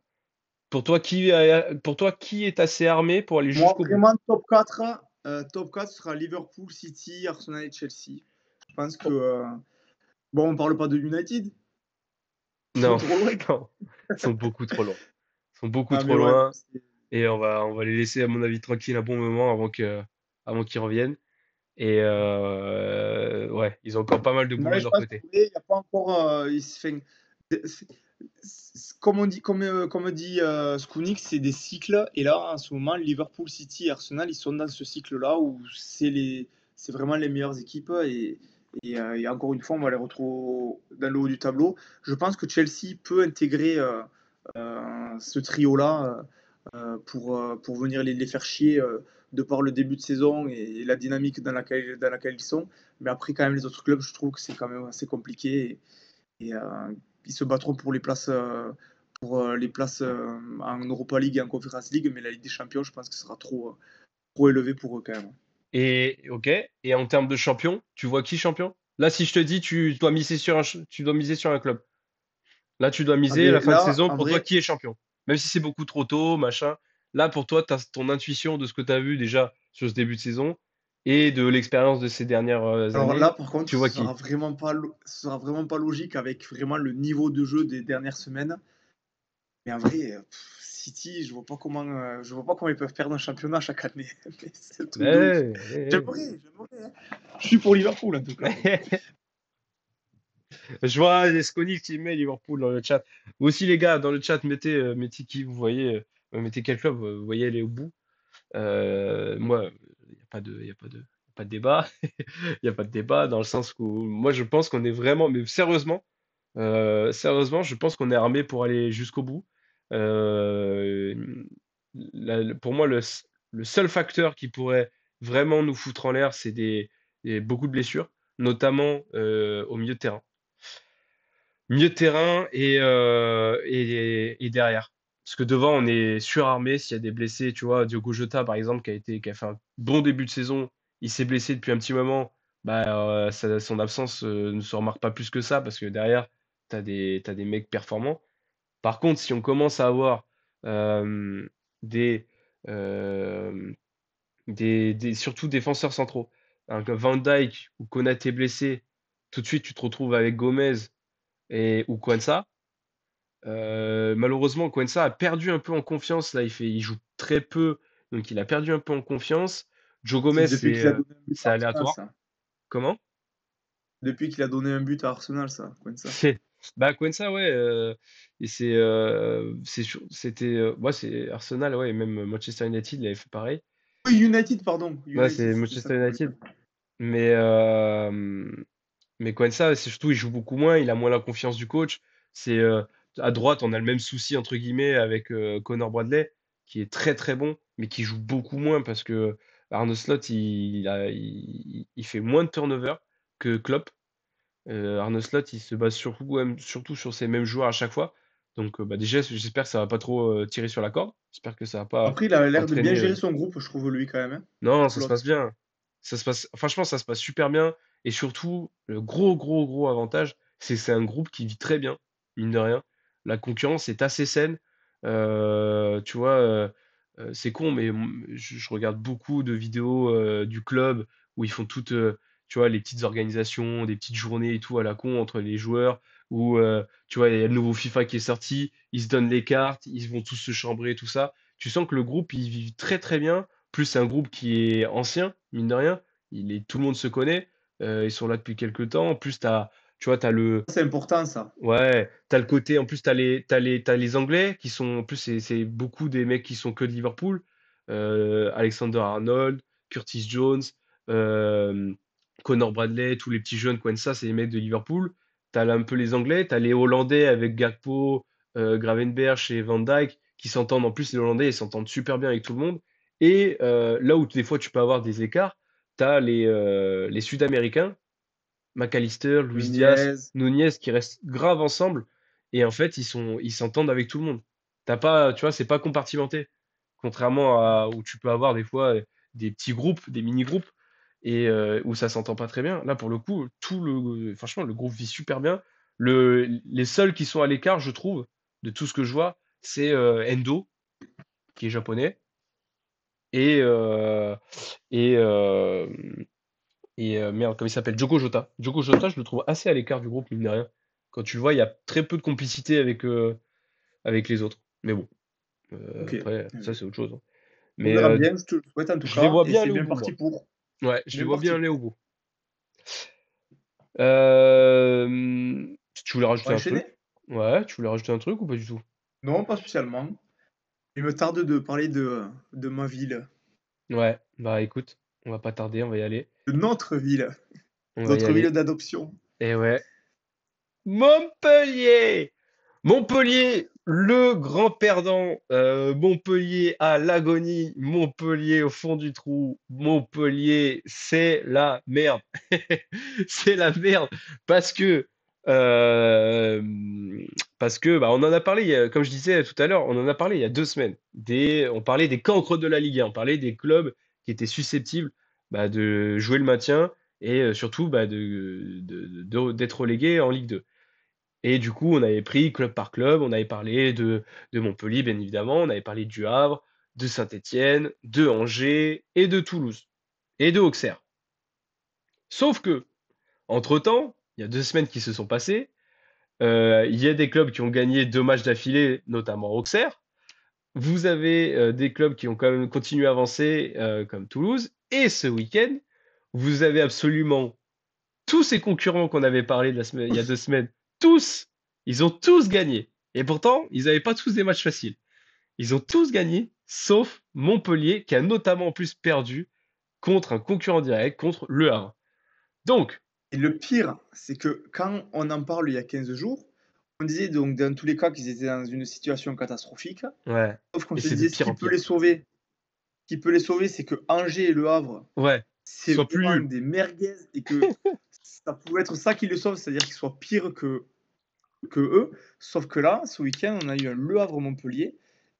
Pour toi, qui est assez armé pour aller Moi, jusqu'au bout? vraiment, top 4 sera Liverpool, City, Arsenal et Chelsea. Je pense que. Oh, Bon, on parle pas de United. Ils sont non, trop loin. non, ils sont beaucoup trop loin. Ils sont beaucoup Ah, mais trop ouais, non, loin et on va les laisser, à mon avis, tranquilles un bon moment avant qu'ils reviennent. Et ouais, ils ont encore pas mal de boulot moi, de je leur pense côté. qu'il n'y a pas encore. Comme on dit, comme dit Skounik, c'est des cycles. Et là, en ce moment, Liverpool, City et Arsenal, ils sont dans ce cycle-là où c'est vraiment les meilleures équipes. Et encore une fois, on va les retrouver dans le haut du tableau. Je pense que Chelsea peut intégrer ce trio-là pour venir les faire chier de par le début de saison et la dynamique dans laquelle ils sont. Mais après, quand même, les autres clubs, je trouve que c'est quand même assez compliqué. Et ils se battront pour les places en Europa League et en Conference League, mais la Ligue des Champions, je pense que ce sera trop élevé pour eux quand même. Et ok. Et en termes de champion, tu vois qui champion? Là, si je te dis, tu dois miser sur un club. Là, tu dois Ah miser à la ben fin de là, saison. en Pour toi, vrai, qui est champion? Même si c'est beaucoup trop tôt, machin. Là, pour toi, tu as ton intuition de ce que tu as vu déjà sur ce début de saison et de l'expérience de ces dernières alors années. là, par contre, Tu vois qui? ce sera vraiment pas logique avec vraiment le niveau de jeu des dernières semaines. Mais en vrai, City, je vois pas comment ils peuvent perdre un championnat chaque année. Mais c'est un truc de ouf. Mais, J'aimerais, hein. Je suis pour Liverpool en tout cas. je vois Esconi qui met Liverpool dans le chat. Vous aussi, les gars, dans le chat, mettez qui vous voyez, mettez quel club vous voyez aller au bout. Moi, il n'y a pas de, y a pas de, y a pas de débat. Il n'y a pas de débat dans le sens où moi, je pense qu'on est vraiment, mais sérieusement, je pense qu'on est armé pour aller jusqu'au bout. Euh, pour moi, le seul facteur qui pourrait vraiment nous foutre en l'air, c'est beaucoup de blessures, notamment au milieu de terrain. Milieu de terrain et derrière. Parce que devant, on est surarmé s'il y a des blessés. Tu vois, Diogo Jota, par exemple, qui a fait un bon début de saison, il s'est blessé depuis un petit moment. Bah, son absence ne se remarque pas plus que ça parce que derrière, t'as des mecs performants. Par contre, si on commence à avoir euh, des, euh, surtout défenseurs centraux, hein, comme Van Dijk ou Konaté blessé, tout de suite, tu te retrouves avec Gomez ou Quansah. Malheureusement, Quansah a perdu un peu en confiance. Là, il joue très peu, donc il a perdu un peu en confiance. Joe C'est Gomez, depuis qu'il a donné un but c'est à Arsenal, aléatoire. ça. Comment? Depuis qu'il a donné un but à Arsenal, ça, ça. C'est bah Quansah, ouais. Et c'était c'est Arsenal, ouais, et même Manchester United, il avait fait pareil. Oui, United, pardon. Ouais, United, c'est c'était ça Manchester que je voulais United. dire. Mais euh, mais Quansah, c'est surtout il joue beaucoup moins, il a moins la confiance du coach. C'est à droite, on a le même souci entre guillemets avec Connor Bradley, qui est très très bon, mais qui joue beaucoup moins parce que Arne Slot, il fait moins de turnover que Klopp. Arne Slot, il se base surtout sur ses mêmes joueurs à chaque fois. Donc bah, déjà, j'espère que ça va pas trop tirer sur la corde. J'espère que ça va pas Après, il a l'air de bien entraîner. gérer son groupe, je trouve, lui, quand même, hein. Non, ça se Slot. passe bien. Franchement, ça se passe super bien. Et surtout, le gros avantage, c'est que c'est un groupe qui vit très bien, mine de rien. La concurrence est assez saine. Tu vois, c'est con, mais je regarde beaucoup de vidéos du club où ils font toutes, tu vois, les petites organisations, des petites journées et tout à la con entre les joueurs. Où, tu vois, il y a le nouveau FIFA qui est sorti, ils se donnent les cartes, ils vont tous se chambrer, tout ça. Tu sens que le groupe, il vit très très bien. Plus c'est un groupe qui est ancien, mine de rien. Tout le monde se connaît. Ils sont là depuis quelques temps. En plus, tu vois, C'est important, ça. ouais, t'as le côté. En plus, t'as les Anglais qui sont. En plus, c'est beaucoup des mecs qui sont que de Liverpool. Alexander Arnold, Curtis Jones, euh, Connor Bradley, tous les petits jeunes, Quensa, c'est les mecs de Liverpool. T'as là un peu les Anglais, t'as les Hollandais avec Gakpo, Gravenberch et Van Dijk qui s'entendent. En plus, les Hollandais, ils s'entendent super bien avec tout le monde. Et là où des fois tu peux avoir des écarts, t'as les Sud-Américains, McAllister, Luis Diaz, Nunez. Nunez qui restent grave ensemble. Et en fait, ils s'entendent avec tout le monde. T'as pas, tu vois, c'est pas compartimenté. Contrairement à où tu peux avoir des fois des petits groupes, des mini-groupes, et où ça s'entend pas très bien. Là, pour le coup, franchement, le groupe vit super bien. Les seuls qui sont à l'écart, je trouve, de tout ce que je vois, c'est Endo, qui est japonais, et, euh, et, euh, merde, comment il s'appelle? Joko Jota. Joko Jota, je le trouve assez à l'écart du groupe, mine de rien. Quand tu le vois, il y a très peu de complicité avec les autres. Mais bon, Ok. après, ça, c'est autre chose, hein. On Mais verra bien, je te le souhaite en tout je les cas, vois et bien c'est aller au bien bout, parti moi. pour. Ouais, je les Bien vois bien parti aller au pour. bout. Tu voulais On va rajouter un truc? enchaîner? Ouais, tu voulais rajouter un truc ou pas du tout? Non, pas spécialement. Il me tarde de parler de ma ville, Ouais, bah écoute, on va pas tarder, on va y aller. de notre ville, On va y notre ville aller. d'adoption. Et ouais. Montpellier! Montpellier, le grand perdant. Montpellier à l'agonie. Montpellier au fond du trou. Montpellier, c'est la merde. C'est la merde. Parce que, euh, bah, on en a parlé, comme je disais tout à l'heure, on en a parlé il y a 2 semaines. On parlait des cancres de la Ligue 1. On parlait des clubs qui étaient susceptibles bah, de jouer le maintien et surtout bah, d'être relégués en Ligue 2. Et du coup, on avait pris club par club, on avait parlé de Montpellier, bien évidemment, on avait parlé du Havre, de Saint-Étienne, de Angers et de Toulouse et de Auxerre. Sauf que, entre-temps, il y a 2 semaines qui se sont passées, il y a des clubs qui ont gagné 2 matchs d'affilée, notamment Auxerre. Vous avez des clubs qui ont quand même continué à avancer, comme Toulouse. Et ce week-end, vous avez absolument tous ces concurrents qu'on avait parlé il y a 2 semaines, tous, ils ont tous gagné. Et pourtant, ils n'avaient pas tous des matchs faciles. Ils ont tous gagné, sauf Montpellier, qui a notamment en plus perdu contre un concurrent direct, contre Le Havre. Donc, Et le pire, c'est que quand on en parle il y a 15 jours, on disait donc dans tous les cas qu'ils étaient dans une situation catastrophique, ouais. sauf qu'on Et se c'est de disait ce pire qui en peut pire. les sauver, c'est que Angers et Le Havre, Ouais. c'est Soit plus vraiment nul. des merguez et que ça pouvait être ça qui les sauve, c'est-à-dire qu'ils soient pires que eux. Sauf que là, ce week-end, on a eu un Le Havre-Montpellier.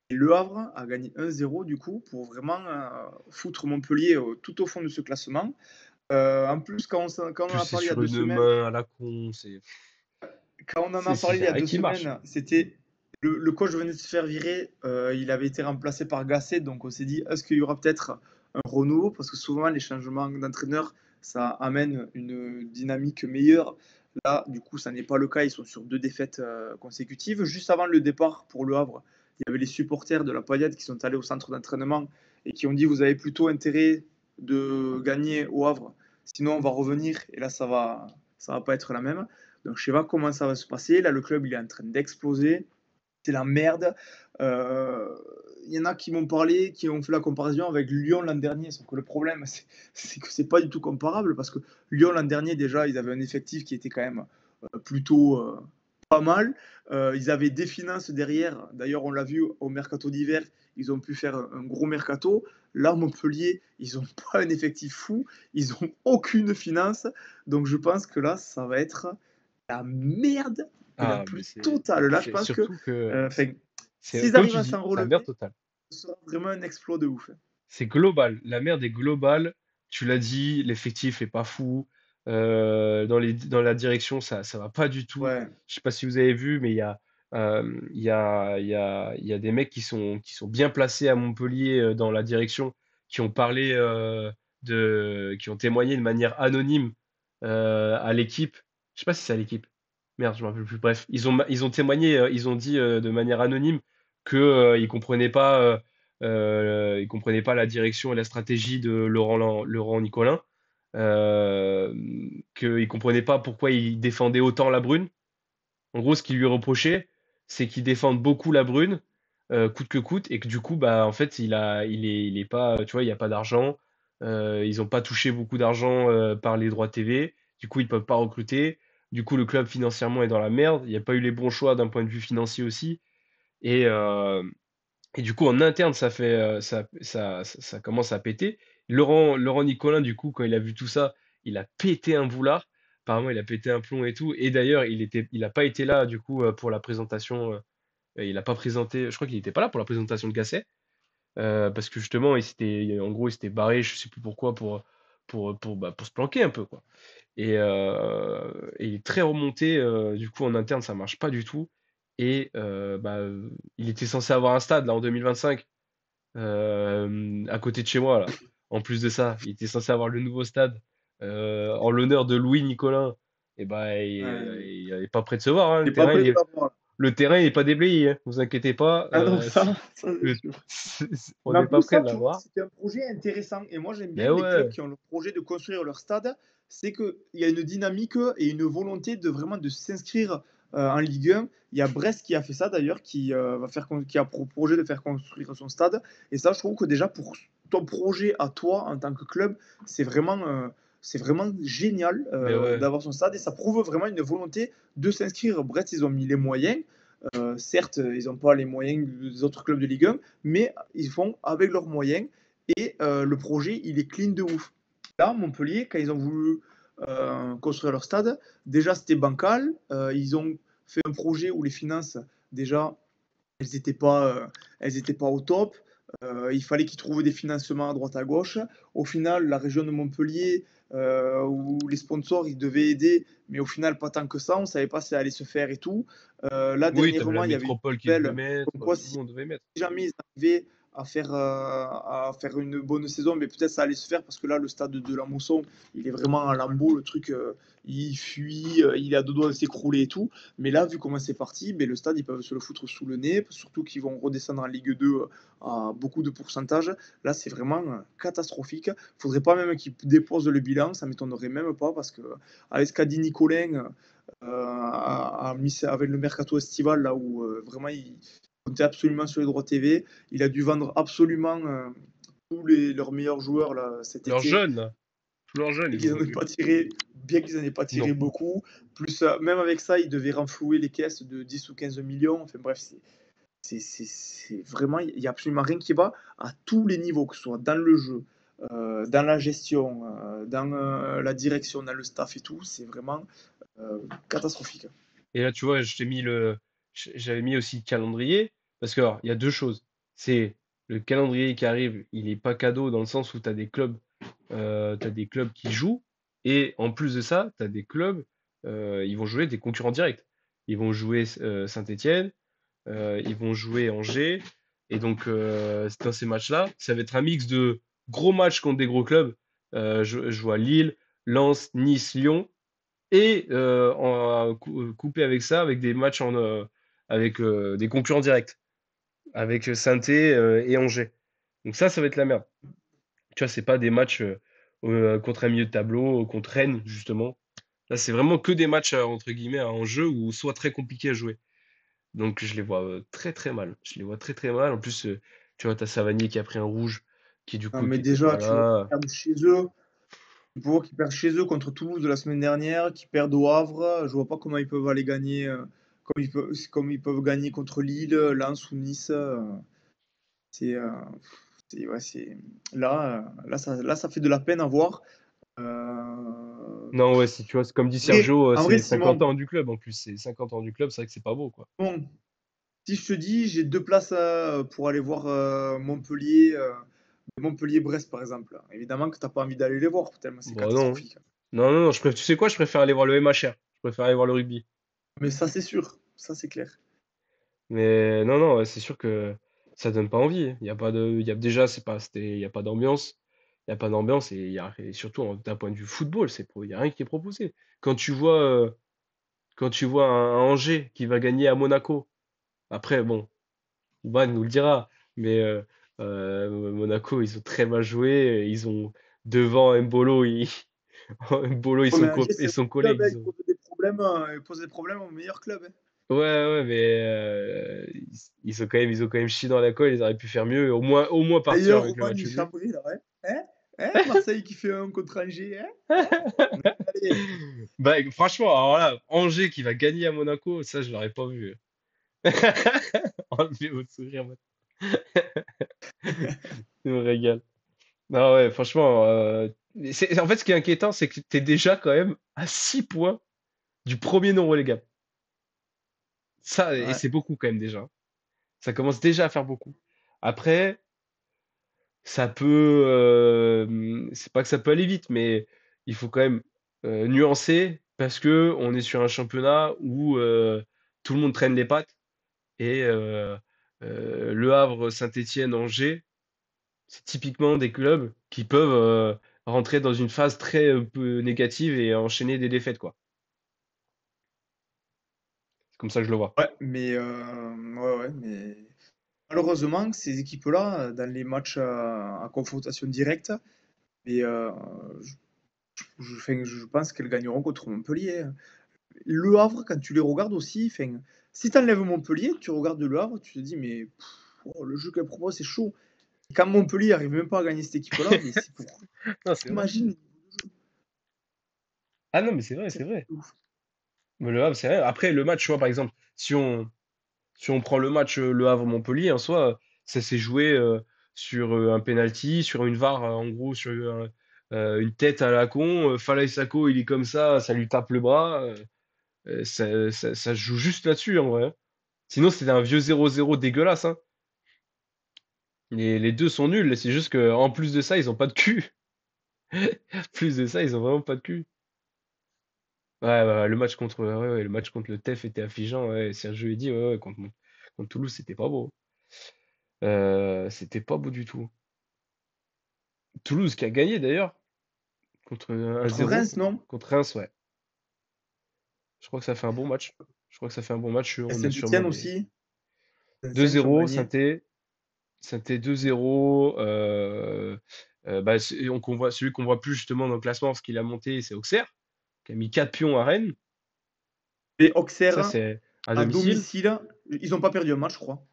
Et Le Havre a gagné 1-0 du coup pour vraiment foutre Montpellier tout au fond de ce classement. En plus, quand on en Plus a c'est parlé il y a sur deux une semaines, main à la con. quand on en a C'est parlé il y a rien deux qui marche. semaines, c'était le coach venait de se faire virer. Il avait été remplacé par Gasset, donc on s'est dit est-ce qu'il y aura peut-être un renouveau parce que souvent les changements d'entraîneur ça amène une dynamique meilleure. Là, du coup, ça n'est pas le cas. Ils sont sur 2 défaites consécutives. Juste avant le départ pour Le Havre, il y avait les supporters de la Payade qui sont allés au centre d'entraînement et qui ont dit vous avez plutôt intérêt de gagner au Havre, sinon on va revenir et là ça va pas être la même. Donc je sais pas comment ça va se passer. Là, le club, il est en train d'exploser. C'est la merde. Il y en a qui m'ont parlé, qui ont fait la comparaison avec Lyon l'an dernier. Sauf que le problème, c'est que c'est pas du tout comparable parce que Lyon l'an dernier, déjà, ils avaient un effectif qui était quand même plutôt pas mal. Ils avaient des finances derrière. D'ailleurs, on l'a vu au mercato d'hiver, ils ont pu faire un gros mercato. Là, Montpellier, ils n'ont pas un effectif fou. Ils n'ont aucune finance. Donc je pense que là, ça va être la merde mais la Ah, mais plus totale. Là, je c'est pense que surtout que s'ils comme arrivent tu à dis, s'en c'est la merde relever, totale. ce sera vraiment un exploit de ouf. C'est global. La merde est globale. Tu l'as dit, l'effectif est pas fou. Dans la direction, ça va pas du tout. Ouais, Je sais pas si vous avez vu, mais il y a des mecs qui sont bien placés à Montpellier dans la direction, qui ont parlé qui ont témoigné de manière anonyme à l'équipe. Je sais pas si c'est à l'équipe. Merde, je me rappelle plus. Bref, ils ont témoigné, ils ont dit de manière anonyme que ils comprenaient pas la direction et la stratégie de Laurent Nicolin, euh, qu'ils comprenaient pas pourquoi il défendait autant la Brune. En gros, ce qu'il lui reprochait, c'est qu'il défende beaucoup la Brune, coûte que coûte, et que du coup, bah, en fait, il est pas, tu vois, il y a pas d'argent, Ils n'ont pas touché beaucoup d'argent par les droits TV. Du coup, ils peuvent pas recruter. Du coup, le club financièrement est dans la merde. Il n'y a pas eu les bons choix d'un point de vue financier aussi. Et, euh, et du coup, en interne, ça commence à péter. Laurent Nicolin, du coup, quand il a vu tout ça, il a pété un boulard. Apparemment, il a pété un plomb et tout. Et d'ailleurs, il a pas été là, du coup, pour la présentation. Il a pas présenté. Je crois qu'il n'était pas là pour la présentation de Gasset. Parce que justement, en gros, il s'était barré, je sais plus pourquoi, pour se planquer un peu, quoi. Et il est très remonté. Du coup, en interne, ça marche pas du tout. Il était censé avoir un stade là en 2025 à côté de chez moi là. En plus de ça, il était censé avoir le nouveau stade en l'honneur de Louis Nicolin. Et Ouais. il est pas prêt de se voir, hein. T'es pas prêt de l'avoir. Le terrain il est pas déblayé, hein. Vous inquiétez pas. Ah non, ça c'est Le- sûr. on Mais en n'est pas plus, prêt ça, de tu vois, l'avoir. c'était un projet intéressant. Et moi, j'aime bien Mais les clubs ouais, qui ont le projet de construire leur stade. C'est qu'il y a une dynamique et une volonté de vraiment de s'inscrire en Ligue 1. Il y a Brest qui a fait ça d'ailleurs, qui a pour projet de faire construire son stade. Et ça, je trouve que déjà pour ton projet à toi en tant que club, c'est vraiment génial mais ouais. d'avoir son stade et ça prouve vraiment une volonté de s'inscrire. Brest, ils ont mis les moyens. Certes, ils n'ont pas les moyens des autres clubs de Ligue 1, mais ils font avec leurs moyens et le projet, il est clean de ouf. Là, Montpellier, quand ils ont voulu construire leur stade, déjà c'était bancal. Ils ont fait un projet où les finances, déjà, elles étaient pas au top. Il fallait qu'ils trouvent des financements à droite à gauche. Au final, la région de Montpellier, où les sponsors ils devaient aider, mais au final pas tant que ça. On ne savait pas si ça allait se faire et tout. Là Oui, t'avais la dernièrement, il y avait une métropole qui devait nouvelle mettre, comme quoi tout le si monde devait mettre. jamais ils arrivaient à faire une bonne saison, mais peut-être ça allait se faire parce que là, le stade de la Mosson, il est vraiment en lambeau, le truc, il fuit, il est à deux doigts de s'écrouler et tout. Mais là, vu comment c'est parti, mais le stade, ils peuvent se le foutre sous le nez, surtout qu'ils vont redescendre en Ligue 2 à beaucoup de pourcentage. Là, c'est vraiment catastrophique. Faudrait pas même qu'ils déposent le bilan, ça m'étonnerait même pas parce que avec ce qu'a dit Nicolin avec le mercato estival, là où vraiment il comptait absolument sur les droits TV. Il a dû vendre absolument leurs meilleurs joueurs là, cet Leurs été. jeunes, là. Tous leurs jeunes, Et ils ont qu'ils n'en aient vendu. pas tiré, bien qu'ils n'en aient pas tiré Non. beaucoup. Plus, même avec ça, ils devaient renflouer les caisses de 10 ou 15 millions. Enfin bref, c'est vraiment, il n'y a absolument rien qui va à tous les niveaux, que ce soit dans le jeu, dans la gestion, dans la direction, dans le staff et tout. C'est vraiment catastrophique. Et là, tu vois, j'avais mis aussi le calendrier, parce que, alors, il y a deux choses. C'est le calendrier qui arrive, il est pas cadeau dans le sens où t'as des clubs qui jouent, et en plus de ça, t'as des clubs, ils vont jouer des concurrents directs. Ils vont jouer Saint-Étienne, ils vont jouer Angers, et donc dans ces matchs-là, ça va être un mix de gros matchs contre des gros clubs. Je vois Lille, Lens, Nice, Lyon et coupé avec ça, avec des matchs avec des concurrents directs, avec Saint-Étienne et Angers. Donc ça va être la merde. Tu vois, c'est pas des matchs contre un milieu de tableau, contre Rennes, justement. Là, c'est vraiment que des matchs, entre guillemets, à enjeu ou soit très compliqués à jouer. Donc je les vois très très mal. Je les vois très très mal. En plus, tu vois, t'as Savanier qui a pris un rouge, qui du Non, coup mais qui était déjà, pas tu vois qu'ils là. perdent chez eux. Tu vois qu'ils perdent chez eux contre Toulouse de la semaine dernière, qu'ils perdent au Havre. Je vois pas comment ils peuvent aller gagner, comme ils peuvent gagner contre Lille, Lens ou Nice. C'est, euh, ouais, là, ça fait de la peine à voir. Non, ouais, si tu vois, c'est comme dit Vrai, Sergio, en vrai, c'est 50 Simon, ans du club en plus. C'est 50 ans du club, c'est vrai que c'est pas beau, quoi. bon, si je te dis, j'ai deux places pour aller voir Montpellier-Brest, par exemple. Évidemment que tu n'as pas envie d'aller les voir, tellement c'est Bon, non. catastrophique. Non, non, non, tu sais quoi, je préfère aller voir le MHR. Je préfère aller voir le rugby. Mais ça, c'est sûr. Ça, c'est clair. Mais non, non, ouais, c'est sûr que ça donne pas envie. Il y a pas de, il y a déjà, c'est pas, c'était, il y a pas d'ambiance. Il y a pas d'ambiance et surtout d'un point de vue football, il y a rien qui est proposé. Quand tu vois, euh, quand tu vois un Angers qui va gagner à Monaco, après, bon, Van nous le dira, mais Monaco, ils ont très mal joué. Ils ont devant Mbolo, Mbolo, Ouais, mais Angers, ils c'est un sont club, collés. hein, il pose des problèmes au meilleur club. Hein. Ouais, ouais, mais ils ont quand même chié dans la colle, ils auraient pu faire mieux, et au moins partir D'ailleurs, avec le Roman match nul. Chambry, là, ouais. Hein? Hein, Marseille qui fait un contre Angers, hein? Allez. Bah, franchement, alors là, Angers qui va gagner à Monaco, ça, je l'aurais pas vu. Enlevez votre sourire, moi. Ça me régale. Non, ouais, franchement, en fait, ce qui est inquiétant, c'est que t'es déjà quand même à 6 points du premier non relégable. Ça, et Ouais. c'est beaucoup quand même déjà. Ça commence déjà à faire beaucoup. Après, ça peut, c'est pas que ça peut aller vite, mais il faut quand même nuancer parce que on est sur un championnat où tout le monde traîne les pattes et Le Havre, Saint-Étienne, Angers, c'est typiquement des clubs qui peuvent rentrer dans une phase très peu négative et enchaîner des défaites, quoi. C'est comme ça que je le vois. Ouais, mais ouais, ouais, mais malheureusement, ces équipes-là, dans les matchs à confrontation directe, et, enfin, je pense qu'elles gagneront contre Montpellier, hein. Le Havre, quand tu les regardes aussi, enfin, si tu enlèves Montpellier, tu regardes Le Havre, tu te dis, mais pff, oh, le jeu qu'elle propose, c'est chaud. Quand Montpellier arrive même pas à gagner cette équipe-là, mais c'est pour. Non, c'est vrai. Imagine, Ah non, mais c'est vrai, c'est c'est vrai. ouf. Mais Le Havre, c'est vrai. Après, le match, tu vois, par exemple, si on prend le match Le Havre-Montpellier, en soi, ça s'est joué sur un penalty, sur une VAR, en gros, sur une tête à la con. Falaï Sako, il est comme ça lui tape le bras. Ça se joue juste là-dessus, en vrai, hein. Sinon, c'était un vieux 0-0 dégueulasse, hein. Les deux sont nuls, c'est juste que en plus de ça, ils ont pas de cul. Plus de ça, ils ont vraiment pas de cul. Ouais, ouais, ouais, le match contre le TEF était affligeant. Ouais, Sergio dit, ouais, ouais, contre Toulouse, c'était pas beau. C'était pas beau du tout. Toulouse qui a gagné d'ailleurs contre Contre 1-0 Reims, non? contre Reims, ouais. Je crois que ça fait un bon match. Je crois que ça fait un bon match. Et On a sûrement Saint-Etienne des aussi. Saint-Etienne qui ont 2-0, gagné. Saint-Étienne 2-0. Bah, celui qu'on voit plus justement dans le classement parce qu'il a monté, c'est Auxerre, qui a mis 4 pions à Rennes. Et Ça, Auxerre, c'est à à domicile. domicile, ils n'ont pas perdu un match, je crois.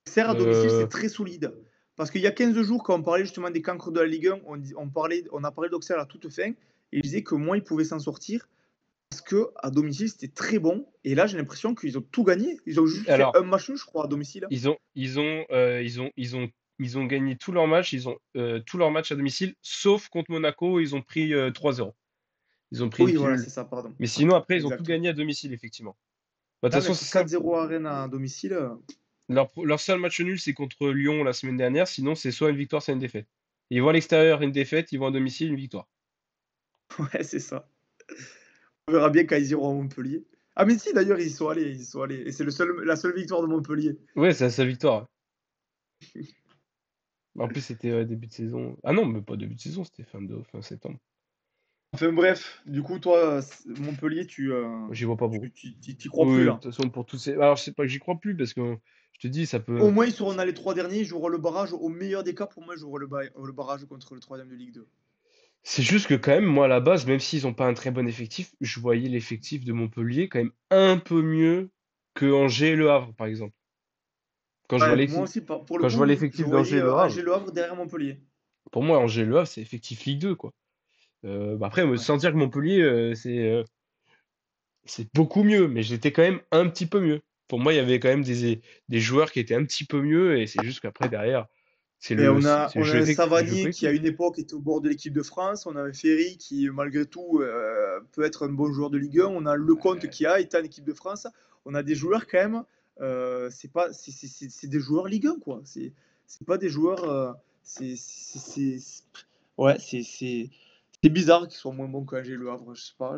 Auxerre, à domicile, Euh, c'est très solide. Parce qu'il y a 15 jours, quand on parlait justement des cancres de la Ligue 1, on a parlé d'Auxerre à toute fin, et il disait que moins ils pouvaient s'en sortir, parce que à domicile, c'était très bon. Et là, j'ai l'impression qu'ils ont tout gagné. Ils ont juste fait alors, un match nul, je crois, à domicile. ils ont gagné tous leurs matchs. Ils ont tous leurs matchs à domicile, sauf contre Monaco, ils ont pris 3-0. Ils ont pris une Oui, voilà, pilule. c'est ça, pardon. Mais sinon, après, ils ont tout Exactement. gagné à domicile, effectivement. Bah, de Là, toute façon, mettre c'est simple. 4-0 à Rennes à domicile, Leur seul match nul, c'est contre Lyon la semaine dernière. Sinon, c'est soit une victoire, soit une défaite. Ils vont à l'extérieur, une défaite. Ils vont à domicile, une victoire. ouais, c'est ça. On verra bien quand ils iront à Montpellier. Ah, mais si, d'ailleurs, ils y sont allés, ils y sont allés. Et c'est la seule victoire de Montpellier. Ouais, c'est sa victoire. En plus, c'était début de saison. Ah non, mais pas début de saison, c'était fin septembre. Enfin bref, du coup, toi, Montpellier, J'y vois pas beaucoup. t'y crois plus Oui, de là. toute façon, pour tous ces. Alors, je sais pas que j'y crois plus parce que je te dis, ça Au peut. moins, ils seront dans les trois derniers, ils joueront le barrage. Au meilleur des cas, pour moi, ils joueront le barrage contre le troisième de Ligue 2. C'est juste que quand même, moi, à la base, même s'ils ont pas un très bon effectif, je voyais l'effectif de Montpellier quand même un peu mieux que Angers et Le Havre, par exemple. Quand je vois Ouais, moi l'effectif, aussi, pour le quand je vois coup, oui. Je l'effectif d'Angers voyais et Le Havre, Angers Le Havre derrière Montpellier. pour moi, Angers et Le Havre, c'est effectif Ligue 2, quoi. Bah après, Ouais. sans dire que Montpellier, c'est beaucoup mieux, mais j'étais quand même un petit peu mieux. Pour moi, il y avait quand même des joueurs qui étaient un petit peu mieux, et c'est juste qu'après, derrière, Et c'est le on a jeu, un le jeu Savanier qui, à collectif. une époque, était au bord de l'équipe de France. On a un Ferry qui, malgré tout, peut être un bon joueur de Ligue 1. On a Lecomte qui a été en équipe de France. On a des joueurs quand même. C'est des joueurs Ligue 1, quoi. C'est pas des joueurs. Ouais, c'est bizarre qu'ils soient moins bons qu'Angers Le Havre. Je sais pas.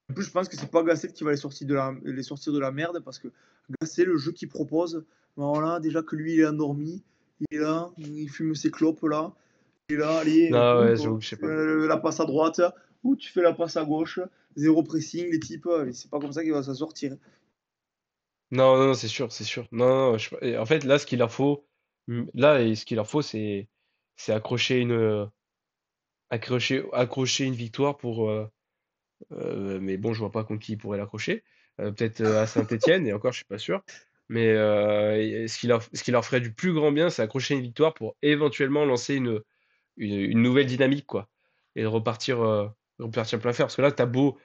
En plus, je pense que c'est pas Gasset qui va les sortir de la merde parce que Gasset, le jeu qu'il propose, voilà, déjà que lui, il est endormi. Il est là, il fume ses clopes là. Il est là, allez, Non, boum, ouais, j'avoue que je sais pas. la passe à droite, ou tu fais la passe à gauche, zéro pressing, les types, c'est pas comme ça qu'il va s'en sortir. Non, non, non, c'est sûr, c'est sûr. Non, non, et en fait, là, ce qu'il leur faut, là, et ce qu'il leur faut, c'est accrocher une victoire pour. Mais bon, je vois pas contre qui ils pourraient l'accrocher. Peut-être à Saint-Étienne, et encore, je suis pas sûr. Mais et ce qui leur ferait du plus grand bien, c'est accrocher une victoire pour éventuellement lancer une nouvelle dynamique, quoi. Et de repartir plein fer. Parce que là, t'as beau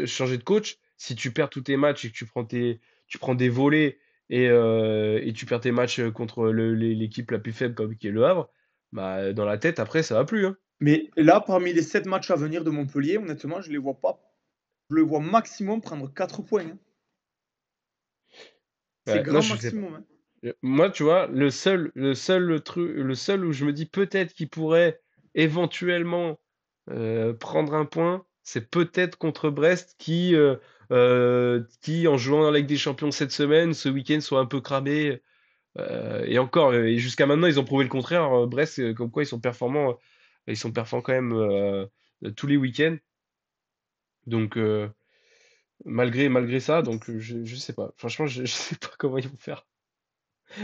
changer de coach, si tu perds tous tes matchs et que tu prends des volets et tu perds tes matchs contre l'équipe la plus faible comme qui est le Havre, bah, dans la tête, après, ça va plus, hein. Mais là, parmi les 7 matchs à venir de Montpellier, honnêtement, je les vois pas. Je le vois maximum prendre 4 points, hein. C'est Ouais, non, grand je sais pas. maximum, hein. Moi, tu vois, le seul où je me dis peut-être qu'il pourrait éventuellement prendre un point, c'est peut-être contre Brest qui, en jouant dans la Ligue des Champions cette semaine, ce week-end, soit un peu cramé. Et encore, et jusqu'à maintenant, ils ont prouvé le contraire. Brest, comme quoi ils sont performants quand même tous les week-ends. Donc, malgré ça, donc je sais pas. Franchement, je sais pas comment ils vont faire.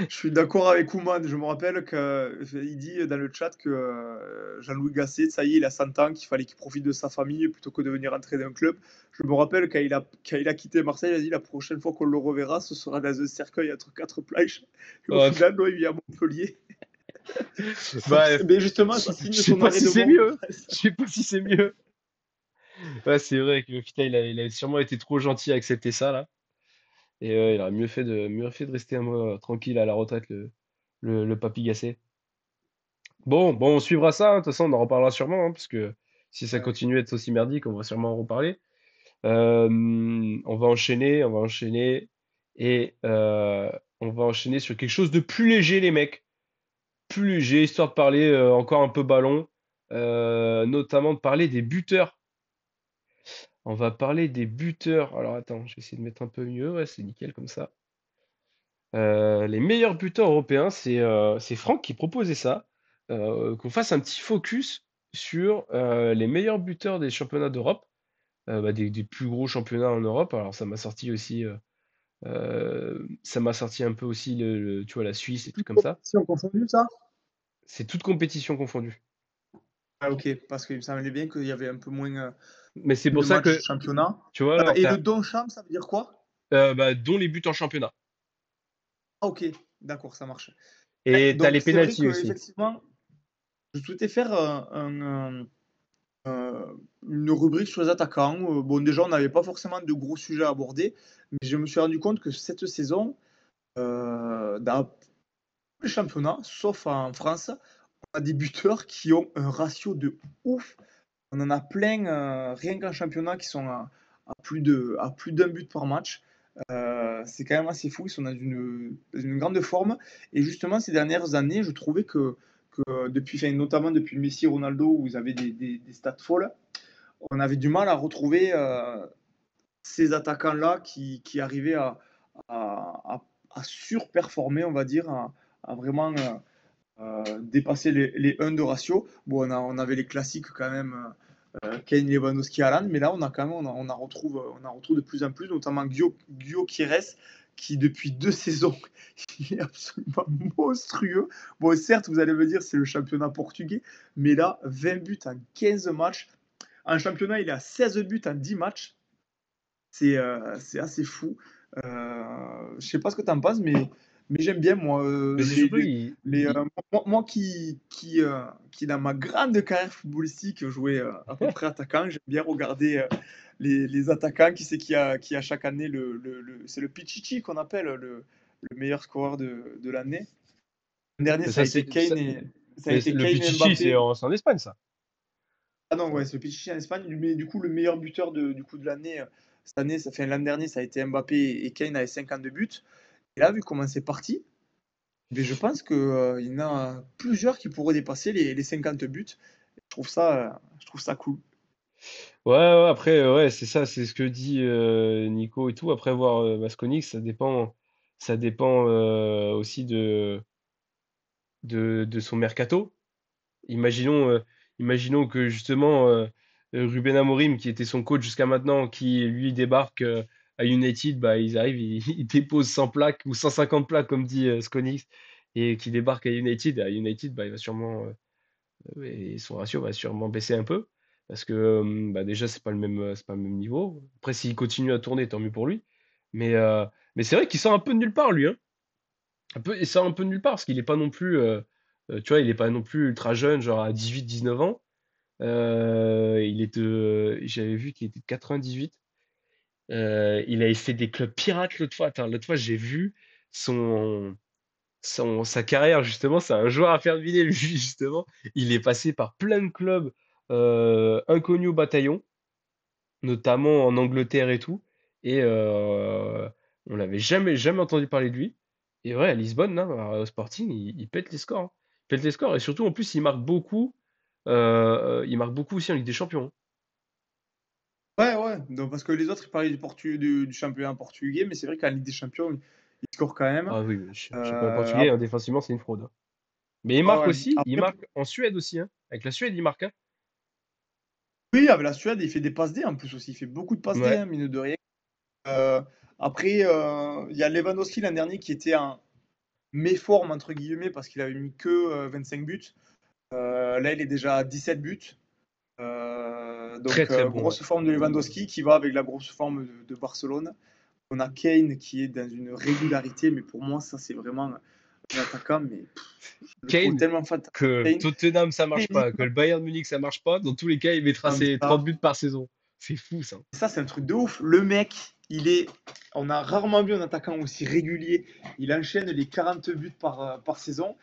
Je suis d'accord avec Oumane. Je me rappelle qu'il dit dans le chat que Jean-Louis Gasset, ça y est, il a 100 ans, qu'il fallait qu'il profite de sa famille plutôt que de venir entraîner un club. Je me rappelle quand il a quitté Marseille, il a dit la prochaine fois qu'on le reverra, ce sera dans un cercueil entre 4 plages. Et au Euh, final, non, il vient à Montpellier. Donc, bah, mais justement, je ça signe je sais son pas arrêt si de c'est mort. mieux. Je sais pas si c'est mieux. Ouais, c'est vrai que putain, il a sûrement été trop gentil à accepter ça là. Et il aurait mieux fait de rester un mois tranquille à la retraite, le papy Gasset. Bon, on suivra ça, hein. De toute façon, on en reparlera sûrement, hein, parce que si ça Ouais. continue à être aussi merdique, on va sûrement en reparler. On va enchaîner, et on va enchaîner sur quelque chose de plus léger, les mecs. Plus léger, histoire de parler encore un peu ballon, notamment de parler des buteurs. On va parler des buteurs. Alors attends, je vais essayer de mettre un peu mieux. Ouais, c'est nickel comme ça. Les meilleurs buteurs européens, c'est Franck qui proposait ça. Qu'on fasse un petit focus sur les meilleurs buteurs des championnats d'Europe, bah, des plus gros championnats en Europe. Alors ça m'a sorti un peu aussi tu vois, la Suisse et tout Toute comme ça. compétition confondue, ça? C'est toute compétition confondue. Ah, ok, parce qu'il me semblait bien qu'il y avait un peu moins Mais c'est pour de ça matchs que, championnat. tu vois, alors Et le Doncham, ça veut dire quoi? bah, dont les buts en championnat. Ah, ok, d'accord, ça marche. Ouais, Et t'as donc les c'est vrai pénaltys aussi. qu'effectivement, je souhaitais faire une rubrique sur les attaquants. Bon, déjà, on n'avait pas forcément de gros sujets à aborder, mais je me suis rendu compte que cette saison, dans tous les championnats, sauf en France, on a des buteurs qui ont un ratio de ouf. On en a plein, rien qu'en championnat, qui sont à plus d'un but par match. C'est quand même assez fou. Ils sont dans une grande forme. Et justement, ces dernières années, je trouvais que depuis, enfin, notamment depuis Messi, Ronaldo, où ils avaient des stats folles, on avait du mal à retrouver ces attaquants-là qui arrivaient à surperformer, on va dire, à vraiment dépasser les 1 de ratio. Bon, on avait les classiques quand même, Kane, Lewandowski, Haaland, mais là, on a quand même, on a retrouve de plus en plus, notamment Guillaume Quires, qui depuis 2 saisons, il est absolument monstrueux. Bon, certes, vous allez me dire, c'est le championnat portugais, mais là, 20 buts en 15 matchs. En championnat, il a 16 buts en 10 matchs. C'est assez fou. Je sais pas ce que tu en penses, mais j'aime bien, moi, Mais c'est surtout, moi qui, dans ma grande carrière footballistique, jouais à peu près attaquant, j'aime bien regarder les attaquants. Qui c'est qui a chaque année c'est le Pichichi qu'on appelle le meilleur scoreur de l'année. L'an dernier, mais ça a ça, été ça- Kane mais le et Pichichi, c'est Mbappé. en Espagne, ça. Ah non, ouais, c'est le Pichichi en Espagne, mais du coup, le meilleur buteur de l'année, cette année, l'an dernier, ça a été Mbappé et Kane avec 52 buts. Et là, vu comment c'est parti, mais je pense qu'il y en a plusieurs qui pourraient dépasser les 50 buts. Je trouve ça cool. Ouais, ouais, après, ouais, c'est ça, c'est ce que dit Nico et tout. Après voir Masconix, ça dépend aussi de son mercato. Imaginons, imaginons que justement Ruben Amorim, qui était son coach jusqu'à maintenant, qui lui débarque à United, bah, ils arrivent, ils déposent 100 plaques ou 150 plaques, comme dit Skonix, et qui débarque à United. À United, bah, il va sûrement, et son ratio va sûrement baisser un peu, parce que bah, déjà, c'est pas le même niveau. Après, s'il continue à tourner, tant mieux pour lui. Mais c'est vrai qu'il sort un peu de nulle part, lui, hein. Il sort un peu de nulle part, parce qu'il n'est pas non plus. Tu vois, il est pas non plus ultra jeune, genre à 18-19 ans. J'avais vu qu'il était de 98. Il avait fait des clubs pirates l'autre fois. Attends, l'autre fois, j'ai vu son, sa carrière, justement. C'est un joueur à faire deviner, lui, justement. Il est passé par plein de clubs inconnus au bataillon, notamment en Angleterre et tout. Et on n'avait jamais entendu parler de lui. Et ouais, à Lisbonne, là, au Sporting, il pète les scores, hein. Il pète les scores. Et surtout, en plus, il marque beaucoup. Il marque beaucoup aussi en Ligue des Champions, hein. Ouais, ouais, donc parce que les autres, ils parlaient du championnat portugais, mais c'est vrai qu'en Ligue des Champions, il score quand même. Ah oui, mais championnat portugais, Après, hein, défensivement, c'est une fraude, hein. Mais il ouais, marque ouais. aussi, il Après, marque en Suède aussi, hein. Avec la Suède, il marque, hein. oui, avec la Suède, il fait des passes D en plus aussi. Il fait beaucoup de passes D, Ouais, hein, mine de rien. Euh, Après, il y a Lewandowski l'an dernier qui était en méforme, entre guillemets, parce qu'il avait mis que 25 buts. Là, il est déjà à 17 buts. très Donc, très bon, ouais. grosse forme de Lewandowski qui va avec la grosse forme de Barcelone. On a Kane qui est dans une régularité, mais pour moi, ça, c'est vraiment un attaquant, mais je le trouve Kane, tellement fantastique. que Kane, Tottenham ça marche Kane, pas, que le Bayern Munich ça marche pas, dans tous les cas, il mettra non, mais ses 30 buts par saison. C'est fou ça. ça, c'est un truc de ouf. Le mec, on a rarement vu un attaquant aussi régulier. Il enchaîne les 40 buts par saison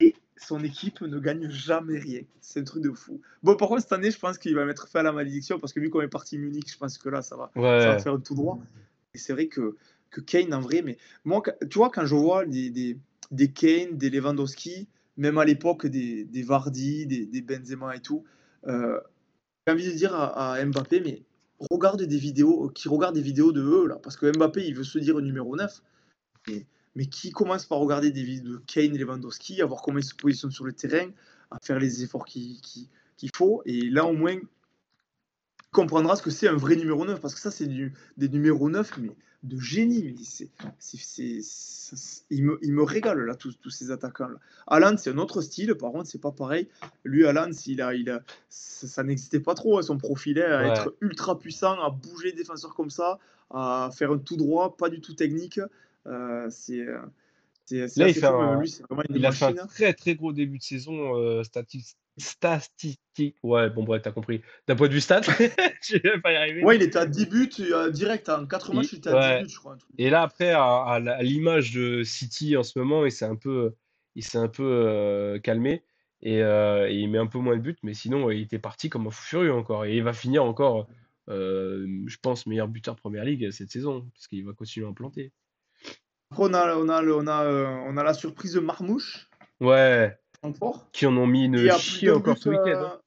et son équipe ne gagne jamais rien. C'est un truc de fou. Bon, par contre, cette année, je pense qu'il va mettre fin à la malédiction parce que vu qu'on est parti Munich, je pense que là, ça va Ouais, faire un tout droit. Et c'est vrai que Kane, en vrai, mais moi, tu vois, quand je vois des Kane, des Lewandowski, même à l'époque des Vardy, des Benzema et tout, j'ai envie de dire à Mbappé, mais qui regarde des vidéos de eux, là, parce que Mbappé, il veut se dire numéro 9, mais, mais qui commence par regarder des vidéos de Kane et Lewandowski, à voir comment ils se positionnent sur le terrain, à faire les efforts qu'il faut, et là, au moins, comprendra ce que c'est un vrai numéro 9 parce que ça, c'est des numéros 9 mais de génie. Mais il me régale, là, tous ces attaquants-là. Haaland, c'est un autre style, par contre, c'est pas pareil. Lui, Haaland, ça n'existait pas trop, hein, son profil, hein, à ouais. être ultra puissant, à bouger défenseur comme ça, à faire un tout droit, pas du tout technique. Euh, c'est euh, c'est Là, assez fou, même lui, c'est vraiment une il a fait un machine. très très gros début de saison statistique. Ouais, bon bref, t'as compris. D'un point de vue stat, je vais pas y arriver. Ouais, il était à 10 buts, direct, en 4 matchs, il était à 10 Ouais. buts, je crois. Un truc. Et là, après, à l'image de City en ce moment, il s'est un peu calmé et il met un peu moins de buts, mais sinon, il était parti comme un fou furieux encore. Et il va finir encore, je pense, meilleur buteur Première Ligue cette saison, parce qu'il va continuer à en planter. Après, on a la surprise de Marmouche, Ouais, Francfort, qui en ont mis qui une a plus chier d'un encore but, ce week-end,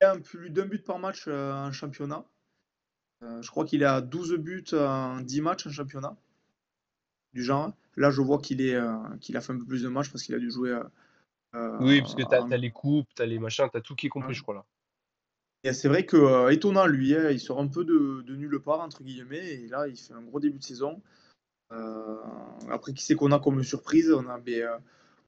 hein. plus d'un but par match en championnat. Je crois qu'il est à 12 buts en 10 matchs en championnat, du genre. Là, je vois qu'il a fait un peu plus de matchs parce qu'il a dû jouer Oui, parce que t'as en. les coupes, t'as les machins, t'as tout qui est compris, je crois, là. Et c'est vrai que étonnant, lui, hein, il sort un peu de nulle part, entre guillemets, et là, il fait un gros début de saison. Euh, Après, qui c'est qu'on a comme surprise? On a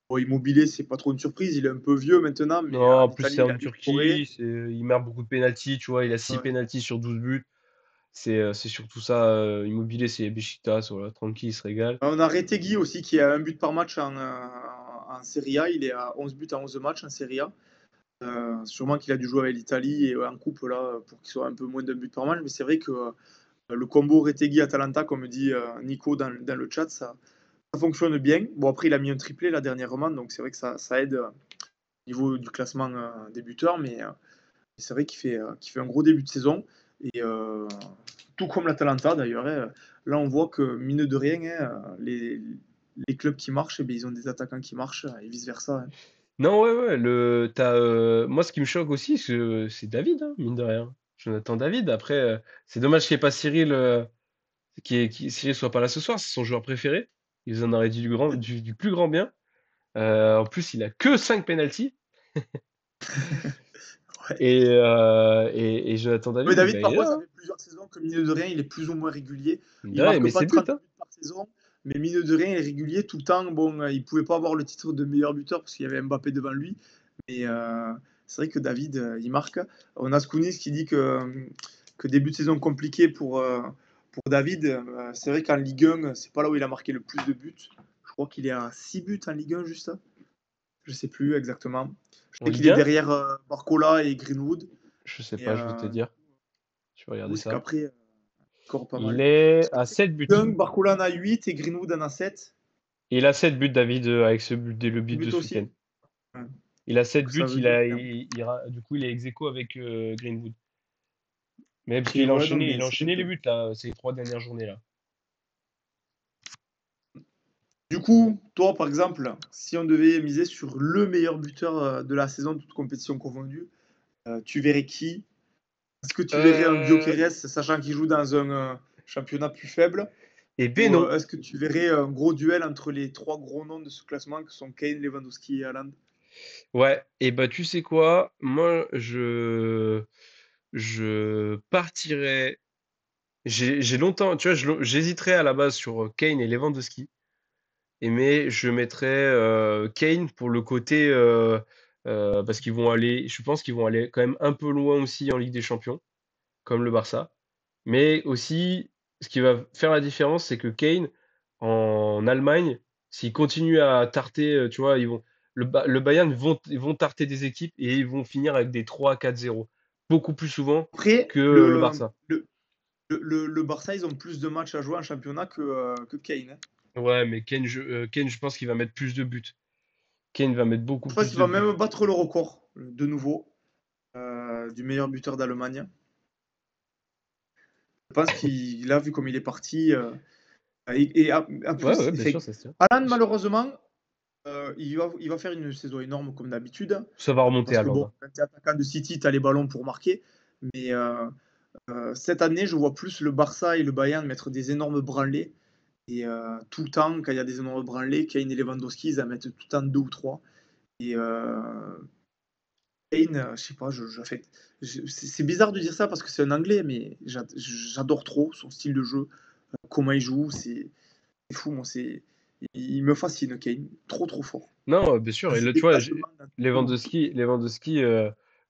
bon, Immobilier, c'est pas trop une surprise, il est un peu vieux maintenant, mais Non, en en plus, c'est Italie, il en a exploré. Turquie, il marque beaucoup de pénaltys, tu vois, il a 6 Ouais. pénaltys sur 12 buts. C'est surtout ça, Immobilier, c'est Beşiktaş, voilà, tranquille, il se régale. On a Retegui aussi qui a un but par match en Serie A. Il est à 11 buts en 11 matchs en Serie A. Sûrement qu'il a dû jouer avec l'Italie et en coupe là pour qu'il soit un peu moins d'un but par match. Mais c'est vrai que le combo Retegui-Atalanta, comme dit Nico dans le chat, ça fonctionne bien. Bon, après, il a mis un triplé là dernièrement, donc c'est vrai que ça aide au niveau du classement des buteurs. Mais c'est vrai qu'il fait un gros début de saison. Et tout comme l'Atalanta d'ailleurs, hein, là on voit que, mine de rien, hein, les clubs qui marchent, eh bien, ils ont des attaquants qui marchent et vice-versa, hein. Non, ouais, ouais, moi, ce qui me choque aussi, c'est David, hein, mine de rien. Jonathan David. Après, c'est dommage qu'il n'y ait pas Cyril, Cyril soit pas là ce soir, c'est son joueur préféré. Il en aurait dit du plus grand bien. En plus, il a que 5 pénaltys. Ouais. Et Jonathan Mais David, David, ben, il par est contre, là, ça hein. fait plusieurs saisons que, mine de rien, il est plus ou moins régulier. Mine de Il rien, il marque met pas ses 30 buts, hein. buts par saison, mais mine de rien, il est régulier tout le temps. Bon, il pouvait pas avoir le titre de meilleur buteur parce qu'il y avait Mbappé devant lui. Mais c'est vrai que David, il marque. On a Skounis qui dit que début de saison compliqué pour David. C'est vrai qu'en Ligue 1, c'est pas là où il a marqué le plus de buts. Je crois qu'il est à 6 buts en Ligue 1 juste. Je sais plus exactement. Je En sais qu'il Ligue est 1? derrière Barcola et Greenwood. Je sais Et pas, je vais te dire. Je vais du regarder coup, c'est ça. qu'après, score pas Il mal. est Parce que à je sais que 7 buts. Young, Barcola en a 8 et Greenwood en a 7. Il a 7 buts, David, avec le but de But ce aussi. week-end. Ouais. Il a 7 Donc buts, ça veut dire que. du coup, il est ex aequo avec Greenwood. Mais parce Ok, qu'il ouais, non, il mais a c'est vrai enchaîné que. les buts, là, ces 3 dernières journées, là. Du coup, toi, par exemple, si on devait miser sur le meilleur buteur de la saison, toute compétition confondue, tu verrais qui? Est-ce que tu verrais un Euh, Gyökeres, sachant qu'il joue dans un championnat plus faible? et ben Ou non. est-ce que tu verrais un gros duel entre les trois gros noms de ce classement que sont Kane, Lewandowski et Haaland? Ouais, et bah tu sais quoi? Moi, je partirais. J'ai longtemps, tu vois, j'hésiterais à la base sur Kane et Lewandowski. Mais je mettrais Kane pour le côté parce qu'ils vont aller, je pense qu'ils vont aller quand même un peu loin aussi en Ligue des Champions, comme le Barça. Mais aussi, ce qui va faire la différence, c'est que Kane en Allemagne, s'ils continuent à tarter, tu vois, le Bayern ils vont tarter des équipes et ils vont finir avec des 3-4-0 beaucoup plus souvent Après, que le Barça. le Barça, ils ont plus de matchs à jouer en championnat que Kane, hein. Ouais, mais Kane, je pense qu'il va mettre plus de buts. Kane va mettre beaucoup Je pense plus qu'il de va buts. même battre le record, de nouveau, du meilleur buteur d'Allemagne. Je pense qu'il a vu comme il est parti. Et en Ouais, plus, ouais, bien sûr, ça se tient. Haaland, malheureusement, il va faire une saison énorme comme d'habitude. Ça va remonter Parce à que bon, Londres. quand tu es attaquant de City, tu as les ballons pour marquer. Mais cette année, je vois plus le Barça et le Bayern mettre des énormes branlées. Et tout le temps, quand il y a des énormes branlées, Kane et Lewandowski, ils en mettent tout le temps deux ou trois. Et Kane, je sais pas, c'est bizarre de dire ça parce que c'est un Anglais, mais j'adore trop son style de jeu, comment il joue, c'est fou, moi, il me fascine, Kane, trop trop fort. Non, bien sûr. Dans Et ses là, tu vois, déplacements, dans tout. Lewandowski,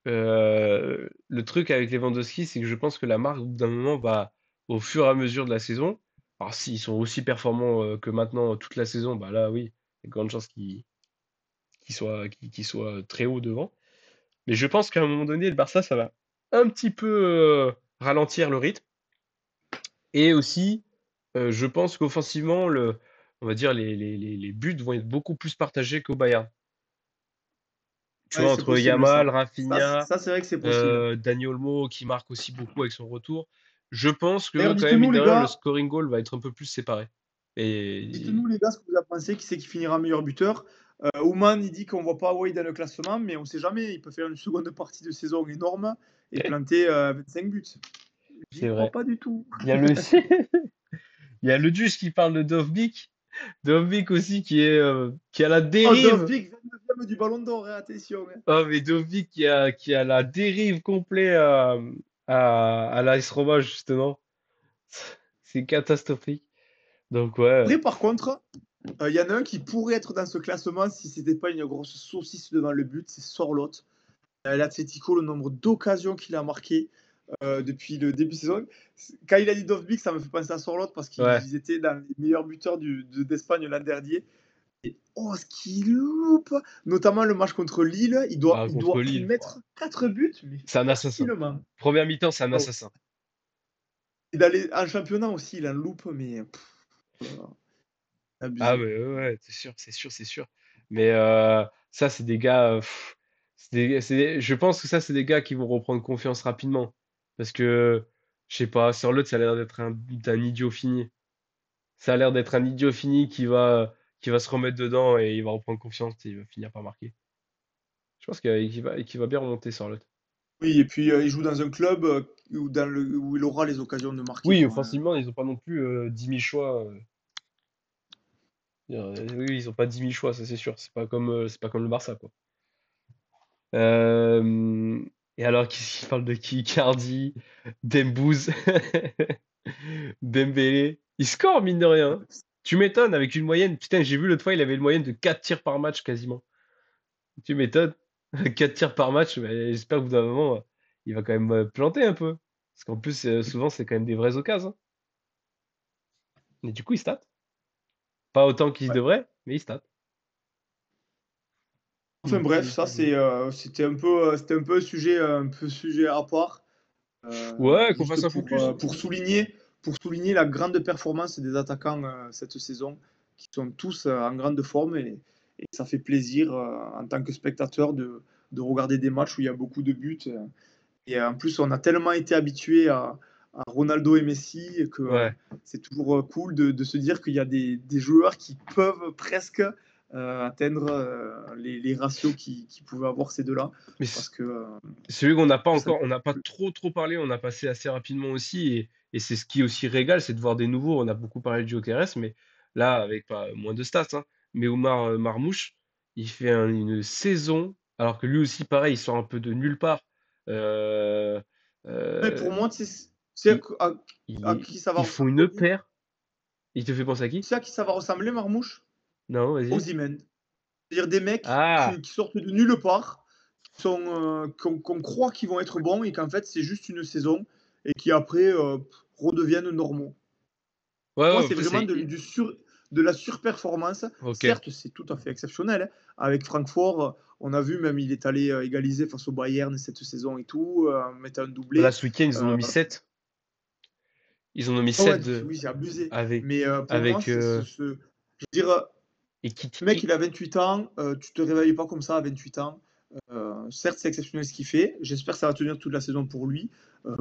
le truc avec Lewandowski, c'est que je pense que la marque, au bout d'un moment, va, au fur et à mesure de la saison, alors s'ils sont aussi performants que maintenant toute la saison, bah là, oui, il y a de grandes chances qu'ils soient très haut devant. Mais je pense qu'à un moment donné, le Barça, ça va un petit peu ralentir le rythme. Et aussi, je pense qu'offensivement, on va dire, les buts vont être beaucoup plus partagés qu'au Bayern. Tu Ouais, vois, c'est entre possible ça. Yamal, Ça, Rafinha, ça c'est vrai que c'est possible. Dani Olmo qui marque aussi beaucoup avec son retour. Je pense que D'ailleurs, quand même, mine dites-nous de les rien, le gars, scoring goal va être un peu plus séparé. Et dites-nous les gars ce que vous avez pensé, qui c'est qui finira meilleur buteur. Ouman, il dit qu'on voit pas Wade dans le classement, mais on sait jamais, il peut faire une seconde partie de saison énorme et planter 25 buts. c'est J'y crois vrai. pas du tout. Il y a le, il y a le Dus qui parle de Dovbyk. Dovbyk aussi qui a la Oh, dérive. Dovbyk, 29e du Ballon d'Or, hein, attention, hein. Oh, mais Dovbyk qui a la dérive complète à l'AS Roma, justement. C'est catastrophique. Donc, ouais. Après, par contre, il y en a un qui pourrait être dans ce classement si c'était pas une grosse saucisse devant le but, c'est Sorloth. L'Atlético, le nombre d'occasions qu'il a marqué depuis le début de saison. Quand il a dit Dovbyk, ça me fait penser à Sorloth parce Ouais. qu'ils étaient dans les meilleurs buteurs d'Espagne l'an dernier. Et oh, ce qu'il loupe! Notamment le match contre Lille, Ah, il contre doit Lille. mettre 4 buts, mais C'est un assassin. facilement. Première mi-temps, c'est un Oh. assassin. Et en championnat aussi, il en loupe, mais Ah, abusé. ouais, ouais, ouais, c'est sûr, c'est sûr, c'est sûr. Mais ça, c'est des gars. Je pense que ça, c'est des gars qui vont reprendre confiance rapidement. Parce que, je sais pas, sur l'autre, ça a l'air d'être un idiot fini. Ça a l'air d'être un idiot fini qui va se remettre dedans et il va reprendre confiance et il va finir par marquer. Je pense qu'il va bien remonter sur l'autre. Oui, et puis il joue dans un club où il aura les occasions de marquer, Oui, quoi, hein. offensivement, ils ont pas non plus 10 000 choix. Oui, ils ont pas 10 000 choix, ça c'est sûr. C'est pas comme le Barça, quoi. Euh, et alors, qu'est-ce qu'il parle de qui? Icardi, Dembouz, Dembélé. Il score, mine de rien, hein. Tu m'étonnes, avec une moyenne. Putain, j'ai vu l'autre fois, il avait une moyenne de 4 tirs par match quasiment. Tu m'étonnes. 4 tirs par match, mais j'espère qu'au bout d'un moment, il va quand même planter un peu. Parce qu'en plus, souvent, c'est quand même des vraies occasions, hein. Mais du coup, il stat. Pas autant qu'il Ouais. devrait, mais il stat. Enfin bref, ça c'était un peu un peu sujet à part, Ouais, qu'on juste fasse un focus. pour souligner la grande performance des attaquants, cette saison, qui sont tous, en grande forme et ça fait plaisir, en tant que spectateur de regarder des matchs où il y a beaucoup de buts, et en plus on a tellement été habitués à Ronaldo et Messi que, Ouais. c'est toujours, cool de se dire qu'il y a des joueurs qui peuvent presque, atteindre, les ratios qui pouvaient avoir ces 2 là Mais parce que, celui qu'on n'a pas ça encore, on n'a pas trop parlé, on a passé assez rapidement aussi, et c'est ce qui aussi régale, c'est de voir des nouveaux. On a beaucoup parlé de Gyökeres, mais là, avec pas moins de stats, hein, mais Oumar Marmoush, il fait une saison, alors que lui aussi, pareil, il sort un peu de nulle part. Euh, mais euh, pour moi, tu sais il, à il, qui ça va ils font ressembler une lui? paire. Il te fait penser à qui? Tu sais à qui ça va ressembler Marmouche? Non, vas-y. Osimhen. C'est-à-dire des mecs Ah, qui sortent de nulle part, qu'on croit qu'ils vont être bons et qu'en fait c'est juste une saison et qui après, redeviennent normaux. ouais, Pour moi, ouais, c'est après, vraiment de la surperformance. ok. Certes, c'est tout à fait exceptionnel, hein. Avec Francfort, on a vu même il est allé, égaliser face au Bayern cette saison et tout, en mettant un Là, doublé. ce week-end, ils en ont Heu, mis 7. Ils en ont mis ouais, ouais, 7 oui, c'est abusé. avec, Mais, pour moi, avec c'est je veux dire, le mec, Ekitike. il a 28 ans, tu te réveilles pas comme ça à 28 ans. Certes, c'est exceptionnel ce qu'il fait. J'espère que ça va tenir toute la saison pour lui.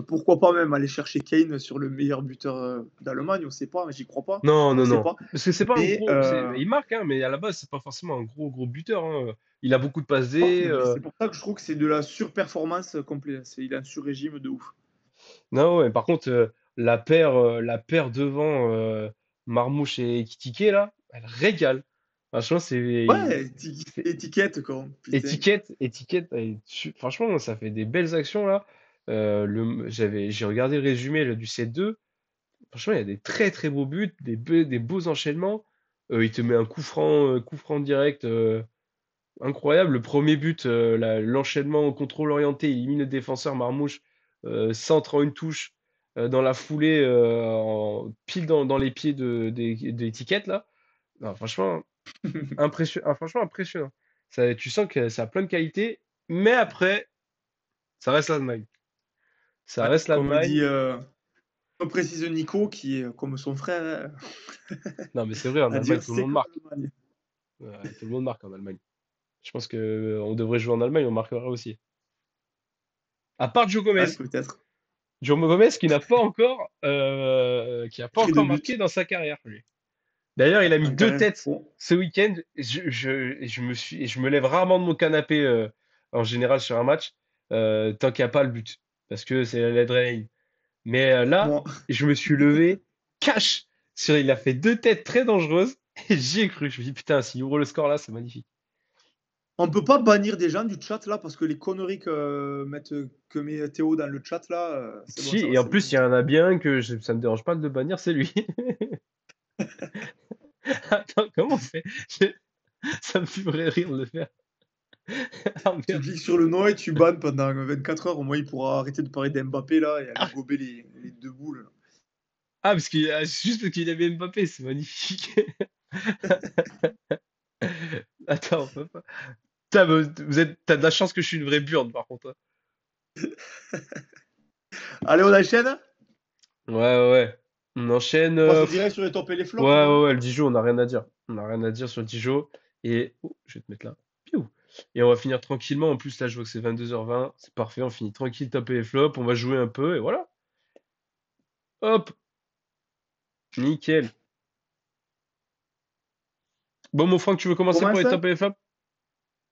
Pourquoi pas même aller chercher Kane sur le meilleur buteur, d'Allemagne, on ne sait pas, j'y crois pas, Non, on ne non, sait non. pas. Parce que c'est pas un Mais, gros. Il marque, hein, mais à la base, c'est pas forcément un gros buteur, hein. Il a beaucoup de passes ouais, D. non, mais c'est pour ça que je trouve que c'est de la surperformance complète. Il a un sur-régime de ouf. Non, ouais, par contre, la paire devant Marmouche et Ekitike, là, elle régale. Franchement, Ouais, c'est- étiquette, quoi, putain. étiquette, franchement, ça fait des belles actions, là. J'ai regardé le résumé là, du 7-2. Franchement, il y a des très beaux buts, des beaux enchaînements. Il te met un coup franc direct, incroyable. Le premier but, l'enchaînement au contrôle orienté, il élimine le défenseur Marmouche, centre en une touche, dans la foulée, pile dans les pieds des étiquettes là. Non, franchement, franchement impressionnant. Tu sens que ça a plein de qualités, mais après, ça reste l'Allemagne. Ça Ouais, reste comme l'Allemagne. dit, comme précise Nico, qui est comme son frère, Non, mais c'est vrai, en à Allemagne, dire tout le c'est monde que marque. l'Allemagne. Tout le monde marque en Allemagne. Je pense que on devrait jouer en Allemagne, on marquerait aussi. À part Joe Ouais, Gomez. peut-être. Joe Gomez qui n'a pas Inscrit de encore marqué but. dans sa carrière, lui. D'ailleurs, il a mis En deux carrière têtes pro. ce week-end. Je me lève rarement de mon canapé, en général sur un match, tant qu'il n'y a pas le but. Parce que c'est l'adrénaline. Mais là, Moi, je me suis levé cash. Il a fait deux têtes très dangereuses. Et j'y ai cru. Je me dis, putain, s'il ouvre le score là, c'est magnifique. on peut pas bannir des gens du chat là parce que les conneries que met Théo dans le chat là, c'est bon, Si, ça va et en plus, il y s'éliminer. en a bien que ça me dérange pas de le bannir, c'est lui. Attends, comment on fait? Ça me ferait rire de le faire. Ah Tu merde. cliques sur le nom et tu bannes pendant 24 heures, au moins il pourra arrêter de parler d'Mbappé là et aller Ah, gober les 2 boules là. juste parce qu'il avait Mbappé, c'est magnifique. Attends, papa. Putain, t'as de la chance que je suis une vraie burne, par contre, hein. Allez, on enchaîne? Ouais, ouais, ouais. On enchaîne. On passe au direct sur les tops et les Ouais, flops, ouais, non? ouais, le Dijon, on n'a rien à dire. On n'a rien à dire sur le Dijon. Et oh, je vais te mettre là. Piou. Et on va finir tranquillement. En plus, là, je vois que c'est 22h20. C'est parfait. On finit tranquille, taper les flops. On va jouer un peu. Et voilà. Hop. Nickel. Bon, mon Franck, tu veux commencer pour Commence? les top et les flops?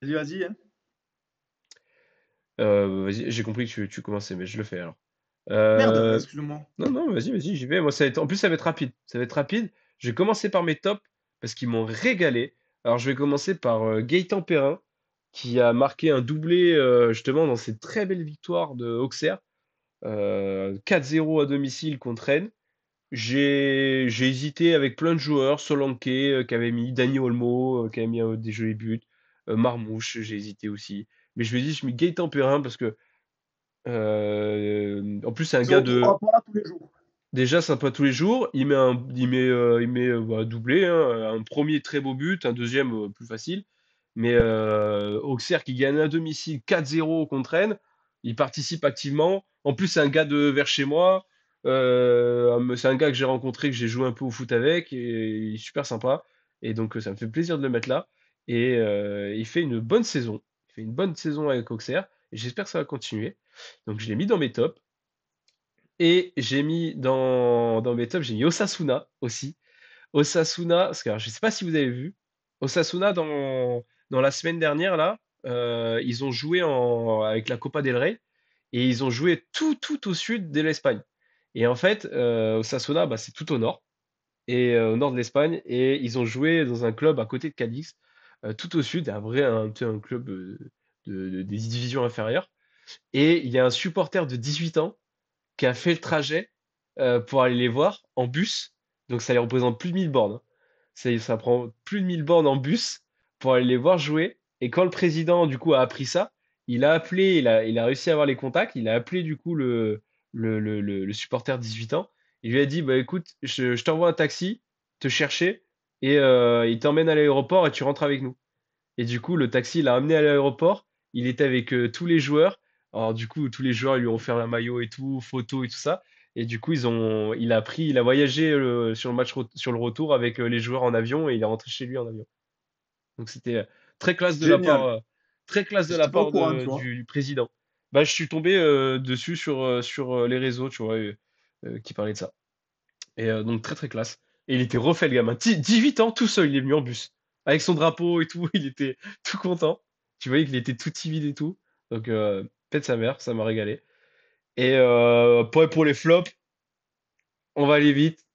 Vas-y, vas-y, hein. Vas-y, j'ai compris que tu commençais, mais je le fais alors. Merde, Euh, excuse-moi. non, non, vas-y, j'y vais. Moi, en plus, ça va être rapide. Ça va être rapide. Je vais commencer par mes tops parce qu'ils m'ont régalé. Alors, je vais commencer par Gaëtan Perrin, qui a marqué un doublé justement dans cette très belle victoire de Auxerre, 4-0 à domicile contre Rennes. J'ai hésité avec plein de joueurs, Solanke qui avait mis, Dani Olmo qui avait mis des jolis buts, Marmouche, j'ai hésité aussi. Mais je me dis, je mets Gaëtan Perrin parce que en plus c'est un C'est gars on de trouvera pas tous les jours. déjà sympa tous les jours. Il met doublé, hein, un premier très beau but, un deuxième plus facile. Mais Auxerre qui gagne à domicile 4-0 contre Rennes, il participe activement. En plus, c'est un gars de vers chez moi. C'est un gars que j'ai rencontré, que j'ai joué un peu au foot avec, et il est super sympa. Et donc, ça me fait plaisir de le mettre là. Et il fait une bonne saison. Il fait une bonne saison avec Auxerre. Et j'espère que ça va continuer. Donc, je l'ai mis dans mes tops. Et j'ai mis dans mes tops, j'ai mis Osasuna aussi. Osasuna, parce que alors, je sais pas si vous avez vu, Osasuna dans la semaine dernière là, ils ont joué avec la Copa del Rey et ils ont joué tout au sud de l'Espagne. Et en fait, Osasuna, bah, c'est tout au nord et au nord de l'Espagne et ils ont joué dans un club à côté de Cadix, tout au sud, un club des divisions inférieures. Et il y a un supporter de 18 ans qui a fait le trajet pour aller les voir en bus. Donc ça les représente plus de 1000 bornes, hein. Ça prend plus de 1000 bornes en bus pour aller les voir jouer. Et quand le président du coup a appris ça, il a appelé, il a réussi à avoir les contacts, il a appelé du coup le supporter de 18 ans. Il lui a dit, bah écoute, je t'envoie un taxi, te chercher, et il t'emmène à l'aéroport et tu rentres avec nous. Et du coup, le taxi l'a amené à l'aéroport. Il était avec tous les joueurs. Alors du coup, tous les joueurs lui ont offert un maillot et tout, photo et tout ça. Et du coup, il a voyagé sur le sur le retour avec les joueurs en avion et il est rentré chez lui en avion. Donc c'était très classe de la part, Génial. très classe de la J'étais pas au part courant, tu vois. du président. Bah, je suis tombé dessus sur les réseaux, tu vois, qui parlaient de ça. Et donc très très classe. Et il était refait le gamin. 18 ans tout seul, il est venu en bus. Avec son drapeau et tout, il était tout content. Tu voyais qu'il était tout timide et tout. Donc pète sa mère, ça m'a régalé. Et pour les flops, on va aller vite.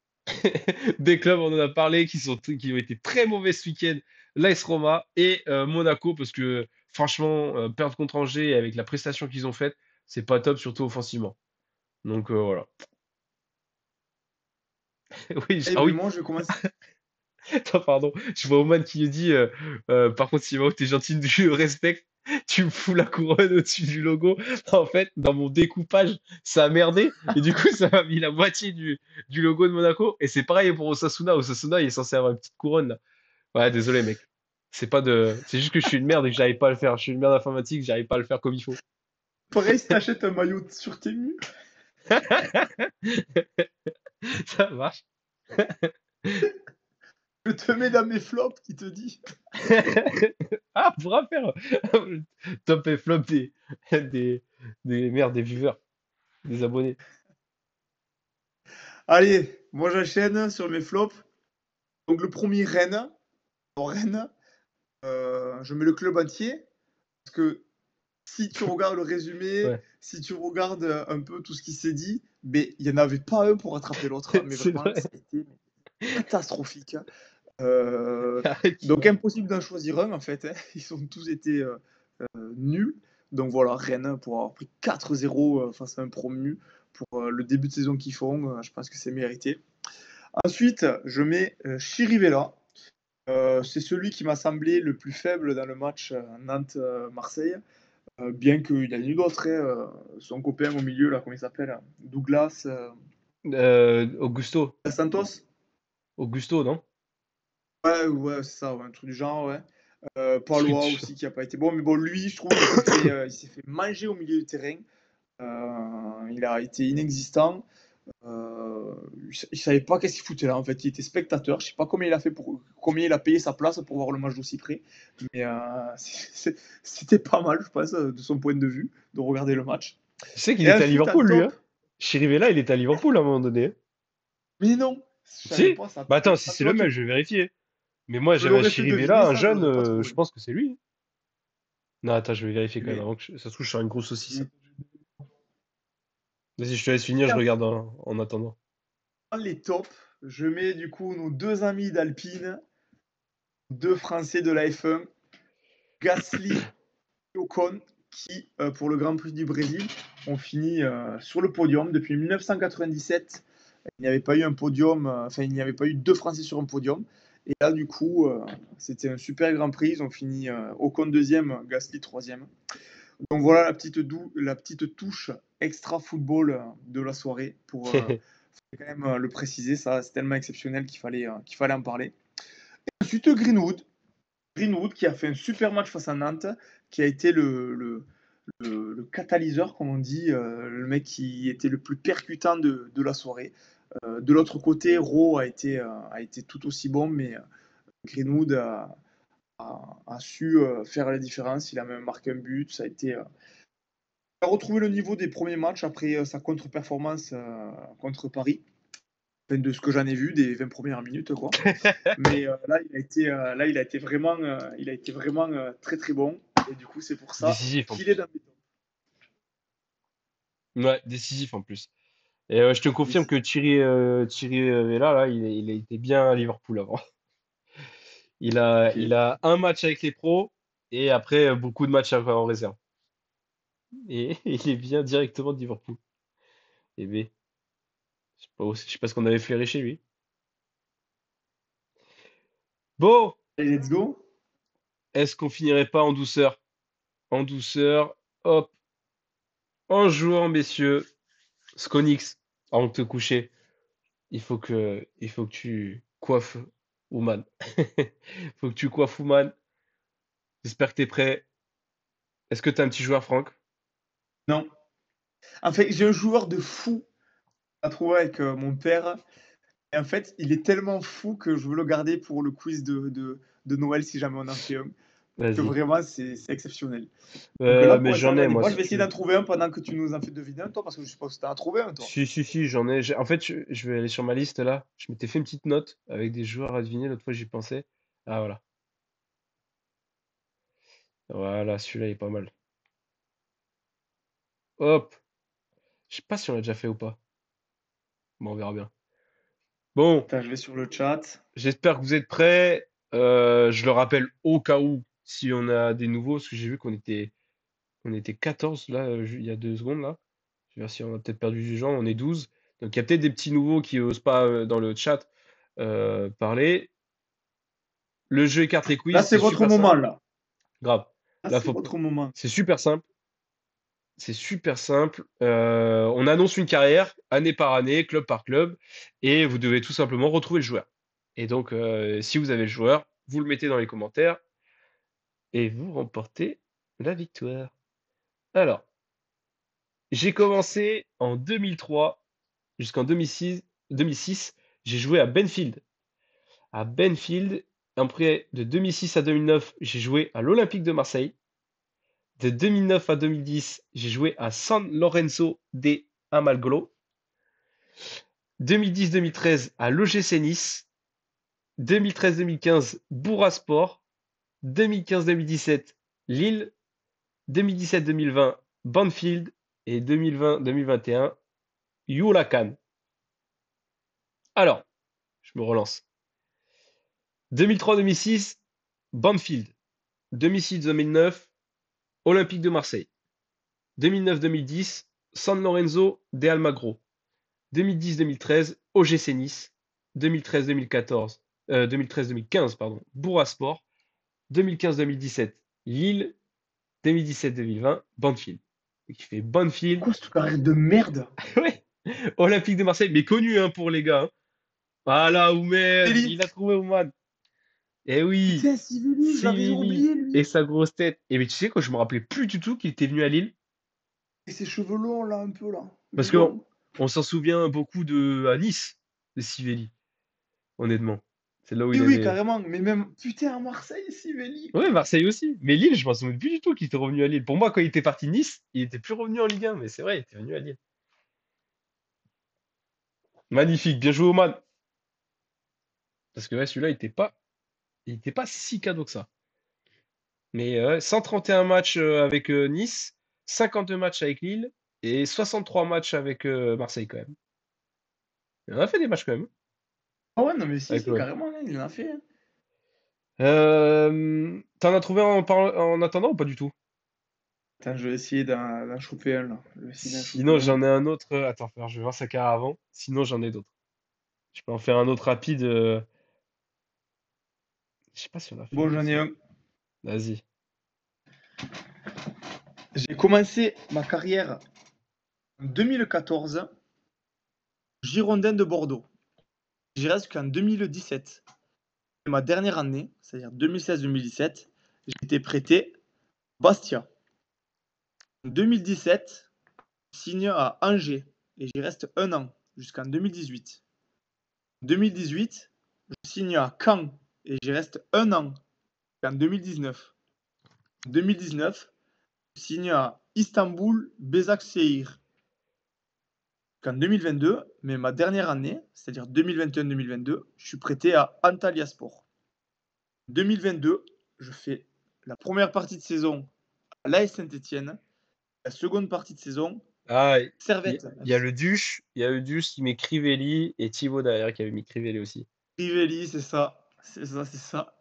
Des clubs, on en a parlé, qui ont été très mauvais ce week-end. L'AS Roma et Monaco, parce que franchement, perdre contre Angers avec la prestation qu'ils ont faite, c'est pas top, surtout offensivement. Donc voilà. Oui, Eh ah ben oui, moi, je commence. attends, pardon, je vois Oman qui lui dit par contre, Simao, t'es gentil, je le respecte, tu me fous la couronne au-dessus du logo. En fait, dans mon découpage, ça a merdé, et du coup, ça m'a mis la moitié du logo de Monaco. Et c'est pareil pour Osasuna. Osasuna, il est censé avoir une petite couronne là. Ouais, désolé, mec. C'est juste que je suis une merde et que j'arrive pas à le faire. Je suis une merde informatique, j'arrive pas à le faire comme il faut. Pareil, si t'achètes un maillot sur tes murs, Ça marche. je te mets dans mes flops qui te dit. Ah, on pourra faire top et flop des, des viewers, des abonnés. Allez, moi j'enchaîne sur mes flops. Donc le premier, Rennes. En Rennes, je mets le club entier. Parce que si tu regardes le résumé, Ouais, si tu regardes un peu tout ce qui s'est dit, mais il n'y en avait pas un pour rattraper l'autre, hein. Mais c'est vraiment, vrai. ça a été catastrophique, hein. Euh, donc Effectivement. impossible d'en choisir un en fait, hein. Ils ont tous été nuls. Donc voilà, Rennes pour avoir pris 4-0 face à un promu pour le début de saison qu'ils font, je pense que c'est mérité. Ensuite, je mets Chirivella. C'est celui qui m'a semblé le plus faible dans le match Nantes-Marseille. Bien qu'il y en ait eu d'autres, hein, son copain au milieu, là, comment il s'appelle? Douglas Augusto. Santos? Augusto, non? Ouais, ouais, c'est ça, ouais, un truc du genre, ouais. Truc Palois du genre. aussi qui a pas été bon, mais bon, lui, je trouve, il s'est fait manger au milieu du terrain. Il a été inexistant. Il savait pas qu'est-ce qu'il foutait là, en fait. Il était spectateur. Je sais pas combien il a payé sa place pour voir le match d'aussi près, mais c'était pas mal, je pense, de son point de vue, de regarder le match. Tu sais qu'il Et était à ensuite, en Liverpool, lui, hein? top, Chirivella, il était à Liverpool à un moment donné, hein. mais non, je savais Si? pas ça. Bah attends, si Ah, c'est tu le vois, même, je vais vérifier. Mais moi, je j'avais un l'aurais fait deviner, Chirivella, un ça, je jeune, l'aurais pas je trouvé. pense que c'est lui. Non, attends, je vais vérifier quand même Mais, avant que ça se trouve, je suis une grosse saucisse, hein. mais Vas-y, je te laisse finir, je regarde en attendant. dans les tops, je mets du coup nos deux amis d'Alpine, deux Français de la F1, Gasly et Ocon, qui, pour le Grand Prix du Brésil, ont fini sur le podium. Depuis 1997, il n'y avait pas eu un podium, enfin, il n'y avait pas eu deux Français sur un podium. Et là, du coup, c'était un super Grand Prix. Ils ont fini Ocon deuxième, Gasly troisième. Donc voilà la petite touche extra football de la soirée pour quand même le préciser. Ça, c'est tellement exceptionnel qu'il fallait en parler. Et ensuite, Greenwood. Greenwood qui a fait un super match face à Nantes, qui a été le catalyseur, comme on dit, le mec qui était le plus percutant de la soirée. De l'autre côté, Rowe a été tout aussi bon, mais Greenwood a su faire la différence. Il a même marqué un but. Ça a été. Il a retrouvé le niveau des premiers matchs après sa contre-performance contre Paris. Enfin, de ce que j'en ai vu, des 20 premières minutes, quoi. Mais là, il a été vraiment très très bon. Et du coup, c'est pour ça Décisif en qu'il est plus. dans mes tops. Ouais, décisif en plus. Et je te confirme que Thierry Vella, là, il a été bien à Liverpool avant. Il Ok. a un match avec les pros et après beaucoup de matchs en réserve. Et il est bien directement de Liverpool. Et B. Je sais pas ce qu'on avait flairé chez lui. Bon, Allez, let's go. est-ce qu'on finirait pas en douceur? En douceur, hop, en jouant, messieurs. Sconix, avant de te coucher, il faut que tu coiffes Ouman. Faut que tu coiffes Ouman. J'espère que t'es prêt. Est-ce que t'as un petit joueur, Franck? Non. En fait, j'ai un joueur de fou à trouver avec mon père. Et en fait, il est tellement fou que je veux le garder pour le quiz de Noël si jamais on en fait un. Que Vas-y. vraiment, c'est exceptionnel. Donc là, Mais pour l'instant, j'en ai, j'en ai moi, pas. Je si vais essayer tu d'en veux. trouver un pendant que tu nous en fais deviner un, toi, parce que je suppose que tu en as trouvé un, toi. Si, j'en ai. En fait, je vais aller sur ma liste là. Je m'étais fait une petite note avec des joueurs à deviner. L'autre fois, j'y pensais. Ah, voilà. Voilà, celui-là il est pas mal. Hop. Je sais pas si on l'a déjà fait ou pas. Bon, on verra bien. Bon, Attends, je vais sur le chat. j'espère que vous êtes prêts. Je le rappelle au cas où, si on a des nouveaux, parce que j'ai vu on était 14 là, il y a 2 secondes là. Je vais voir si on a peut-être perdu du gens. On est 12. Donc il y a peut-être des petits nouveaux qui osent pas dans le chat parler. Le jeu écarte les Là, quiz, c'est c'est votre super moment, simple. là. Grave. Là, Là, c'est faut... votre moment. C'est super simple. C'est super simple. On annonce une carrière, année par année, club par club, et vous devez tout simplement retrouver le joueur. Et donc, si vous avez le joueur, vous le mettez dans les commentaires et vous remportez la victoire. Alors, j'ai commencé en 2003 jusqu'en 2006, j'ai joué à Benfield. À Benfield, après de 2006 à 2009, j'ai joué à l'Olympique de Marseille. De 2009 à 2010, j'ai joué à San Lorenzo de Amalgolo. 2010-2013 à l'OGC Nice. 2013-2015, Bourrasport. 2015-2017, Lille. 2017-2020, Banfield. Et 2020-2021, Youlakan. Alors, je me relance. 2003-2006, Banfield. 2006-2009, Olympique de Marseille. 2009-2010, San Lorenzo de Almagro. 2010-2013, OGC Nice. 2013-2014, 2013-2015, pardon, Bourrasport. 2015-2017, Lille. 2017-2020, Banfield. Qui fait Banfield. Quoi, cette carrière de merde? Ouais, Olympique de Marseille, mais connu hein, pour les gars. Hein. Voilà, Oumed, Eli. il a trouvé Ouman. Eh oui, Putain, Sivelli, je l'avais Sivili oublié, et lui. sa grosse tête. Et mais tu sais quoi, je me rappelais plus du tout qu'il était venu à Lille. Et ses cheveux longs, là, un peu, là. Parce qu'on Blond. on s'en souvient beaucoup à Nice, de Sivelli, honnêtement. C'est là où Oui, il oui, avait. carrément. Mais même, putain, à Marseille, Sivelli, Ouais, quoi. Marseille aussi. Mais Lille, je m'en souviens plus du tout qu'il était revenu à Lille. Pour moi, quand il était parti de Nice, il était plus revenu en Ligue 1. Mais c'est vrai, il était venu à Lille. Magnifique, bien joué, Oman. Parce que ouais, celui-là, il était pas si cadeau que ça. Mais 131 matchs avec Nice, 52 matchs avec Lille et 63 matchs avec Marseille quand même. Il en a fait des matchs quand même Ah ouais, non, mais si, avec si, l'OM. carrément, hein, il en a fait. Hein. T'en as trouvé en attendant ou pas du tout? Attends, je vais essayer d'en choper un, là. Je vais essayer d'en Sinon choper un. j'en ai un autre. Attends, frère, je vais voir sa carrière avant. Sinon j'en ai d'autres. Je peux en faire un autre rapide. Je sais pas si on a fait Bon, un autre j'en ai ça. un. Vas-y. J'ai commencé ma carrière en 2014, Girondin de Bordeaux. J'y reste jusqu'en 2017. ma dernière année, c'est-à-dire 2016-2017, j'ai été prêté Bastia. En 2017, je signe à Angers et j'y reste 1 an, jusqu'en 2018. En 2018, je signe à Caen et j'y reste 1 an, jusqu'en 2019. En 2019, je signe à Istanbul Başakşehir jusqu'en 2022, mais ma dernière année, c'est-à-dire 2021-2022, je suis prêté à Antalyaspor. 2022, je fais la première partie de saison à l'AS Saint-Etienne, la seconde partie de saison Ah, Servette il y a FC. le Duche, qui met Crivelli et Thibaut derrière qui avait mis Crivelli aussi. Crivelli, c'est ça. C'est ça, c'est ça.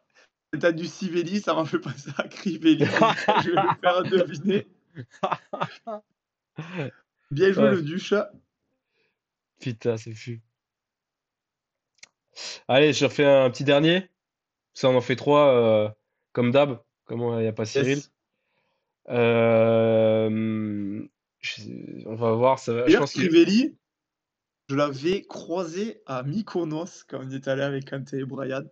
T'as du Sivelli, ça m'a fait penser à Crivelli, donc je vais le faire deviner. Bien joué Ouais, le Duche. putain, c'est fou. Allez, je refais un petit dernier. Ça, on en fait trois, comme d'hab, comme il n'y a pas Cyril. Yes. Euh, on va voir, je D'ailleurs, pense qu'il Crivelli, je l'avais croisé à Mykonos quand on y est allé avec Kanté et Brian.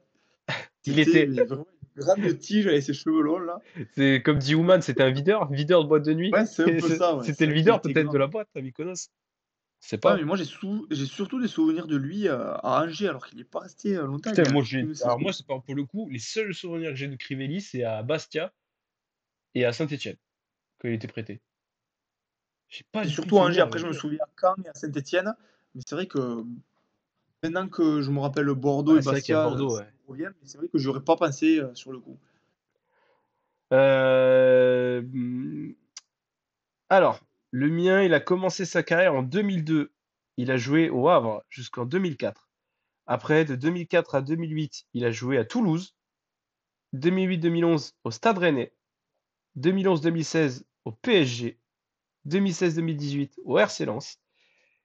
il C'était était, mais vraiment une grande tige avec ses cheveux longs là. c'est comme dit Ouman, c'était un videur de boîte de nuit. Ouais, c'est un peu ça, ouais. C'était C'est le vrai qu'il videur était peut-être de grand. la boîte à Mykonos. C'est Ouais, pas. mais moi j'ai surtout des souvenirs de lui à Angers, alors qu'il n'est pas resté longtemps, il Putain, est moi resté qu'une alors saison. moi c'est pas pour le coup, les seuls souvenirs que j'ai de Crivelli, c'est à Bastia et à Saint-Étienne quand il était prêté. J'ai pas C'est du tout surtout à Angers, souvenir après avec je me lui, hein. souviens à Caen et à Saint-Etienne, mais c'est vrai que maintenant que je me rappelle Bordeaux et Ah, c'est vrai qu'il y a Bastia, Bordeaux, ça ouais. me revient, mais c'est vrai que j'aurais pas pensé sur le coup. Euh, Alors, le mien, il a commencé sa carrière en 2002. Il a joué au Havre jusqu'en 2004. Après, de 2004 à 2008, il a joué à Toulouse. 2008-2011 au Stade Rennais. 2011-2016 au PSG. 2016-2018 au RC Lens.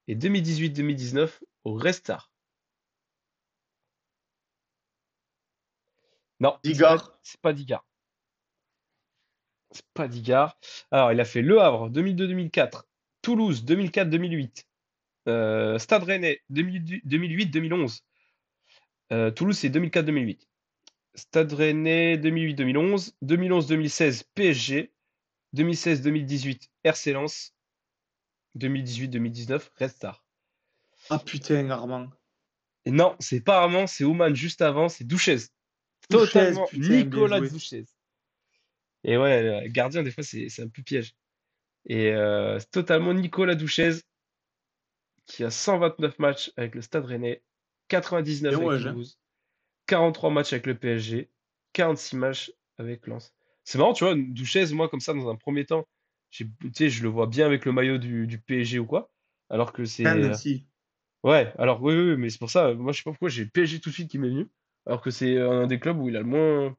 Et 2018-2019 au Red Star. Non, Digard, c'est pas Digard. C'est pas Digard. Alors, il a fait Le Havre 2002-2004. Toulouse 2004-2008. Stade Rennais 2008-2011. Toulouse, c'est 2004-2008. Stade Rennais 2008-2011, 2011-2016 PSG, 2016-2018 RC Lens, 2018-2019 Red Star. ah putain, Armand. Et non, c'est pas Armand, c'est Oman juste avant, c'est Douchez. Touchez, Totalement putain, bien Nicolas joué. Douchez. Et ouais, le gardien, des fois, c'est un peu piège. Et c'est totalement Nicolas Douchez qui a 129 matchs avec le Stade Rennais, Bien 99 avec ouais, hein. Toulouse, 43 matchs avec le PSG, 46 matchs avec Lens. C'est marrant, tu vois, Douchez, moi, comme ça, dans un premier temps, tu sais, je le vois bien avec le maillot du PSG ou quoi. Alors que c'est. Rennes, si. Ouais, alors oui, oui, oui, mais c'est pour ça, moi, je sais pas pourquoi j'ai le PSG tout de suite qui m'est venu. Alors que c'est un des clubs où il a le moins.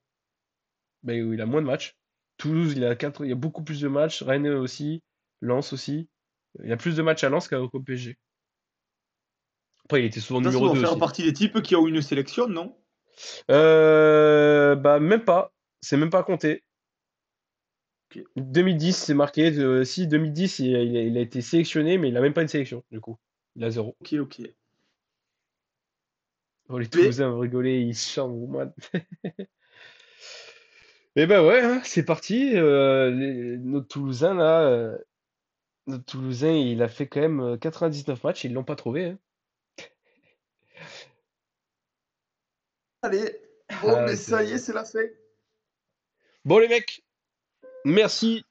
Ben, où il a moins de matchs. Toulouse, il y a beaucoup plus de matchs. Rennes aussi. Lens aussi. Il y a plus de matchs à Lens qu'au PSG. Après, il était souvent Ça numéro doit 2 faire aussi. partie des types qui ont une sélection, non? Bah, même pas. C'est même pas compté. Ok, 2010, c'est marqué. Si, 2010, il a été sélectionné, mais il a même pas une sélection, du coup. Il a zéro. ok, ok. Oh, les Mais, Toulousains vont rigoler, ils chantent, moi. Et ben ouais, hein, c'est parti. Notre Toulousain, là, notre Toulousain, il a fait quand même 99 matchs, ils l'ont pas trouvé, hein. allez, bon, Ah, mais ça y est, c'est la fin. bon, les mecs, merci.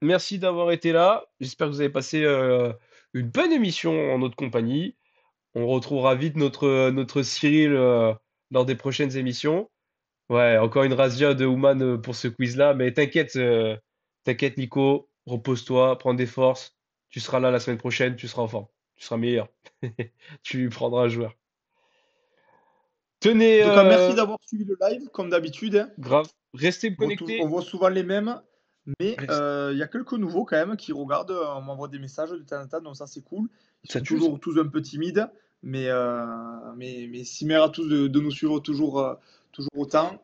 Merci d'avoir été là. J'espère que vous avez passé une bonne émission en notre compagnie. On retrouvera vite notre Cyril lors des prochaines émissions. Ouais, encore une razzia de Ouman pour ce quiz-là, mais t'inquiète Nico, repose-toi, prends des forces. Tu seras là la semaine prochaine, tu seras en forme, tu seras meilleur. Tu prendras un joueur. Tenez, En tout cas, merci d'avoir suivi le live, comme d'habitude, hein. grave, restez On connectés. voit souvent les mêmes, mais Reste- il y a quelques nouveaux quand même qui regardent. On m'envoie des messages de temps en temps, donc ça c'est cool. Ils Ça sont tue ça. toujours tous un peu timides, mais si merci à tous de nous suivre toujours, toujours autant.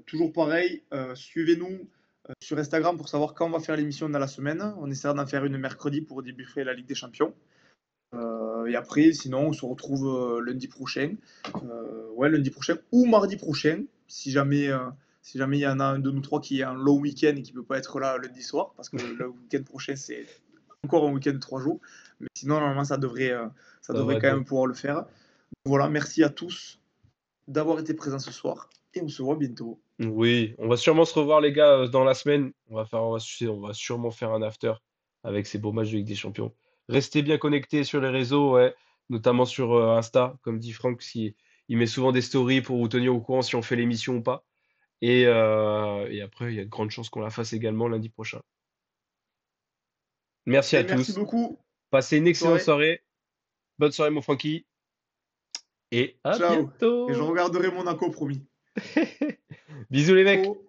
Toujours pareil, suivez-nous sur Instagram pour savoir quand on va faire l'émission dans la semaine. On essaiera d'en faire une mercredi pour débriefer la Ligue des Champions. Et après, sinon, on se retrouve lundi prochain. Ouais, lundi prochain ou mardi prochain, si jamais il y en a un de nous trois qui est un long week-end et qui ne peut pas être là lundi soir, parce que le week-end prochain, c'est encore un week-end de 3 jours. Mais sinon, normalement, ça Ça devrait devrait être quand bon. même pouvoir le faire. Voilà, merci à tous d'avoir été présents ce soir et on se voit bientôt. Oui, on va sûrement se revoir les gars dans la semaine. On va sûrement faire un after avec ces beaux matchs de Ligue des Champions. Restez bien connectés sur les réseaux, ouais, notamment sur Insta, comme dit Franck, il met souvent des stories pour vous tenir au courant si on fait l'émission ou pas. Et après, il y a de grandes chances qu'on la fasse également lundi prochain. Merci à Allez, merci tous. beaucoup. Passez une Bonne excellente soirée. soirée. Bonne soirée, mon Francky. Et à Ciao. Et je bientôt. regarderai Monaco, promis. Bisous les mecs. Oh.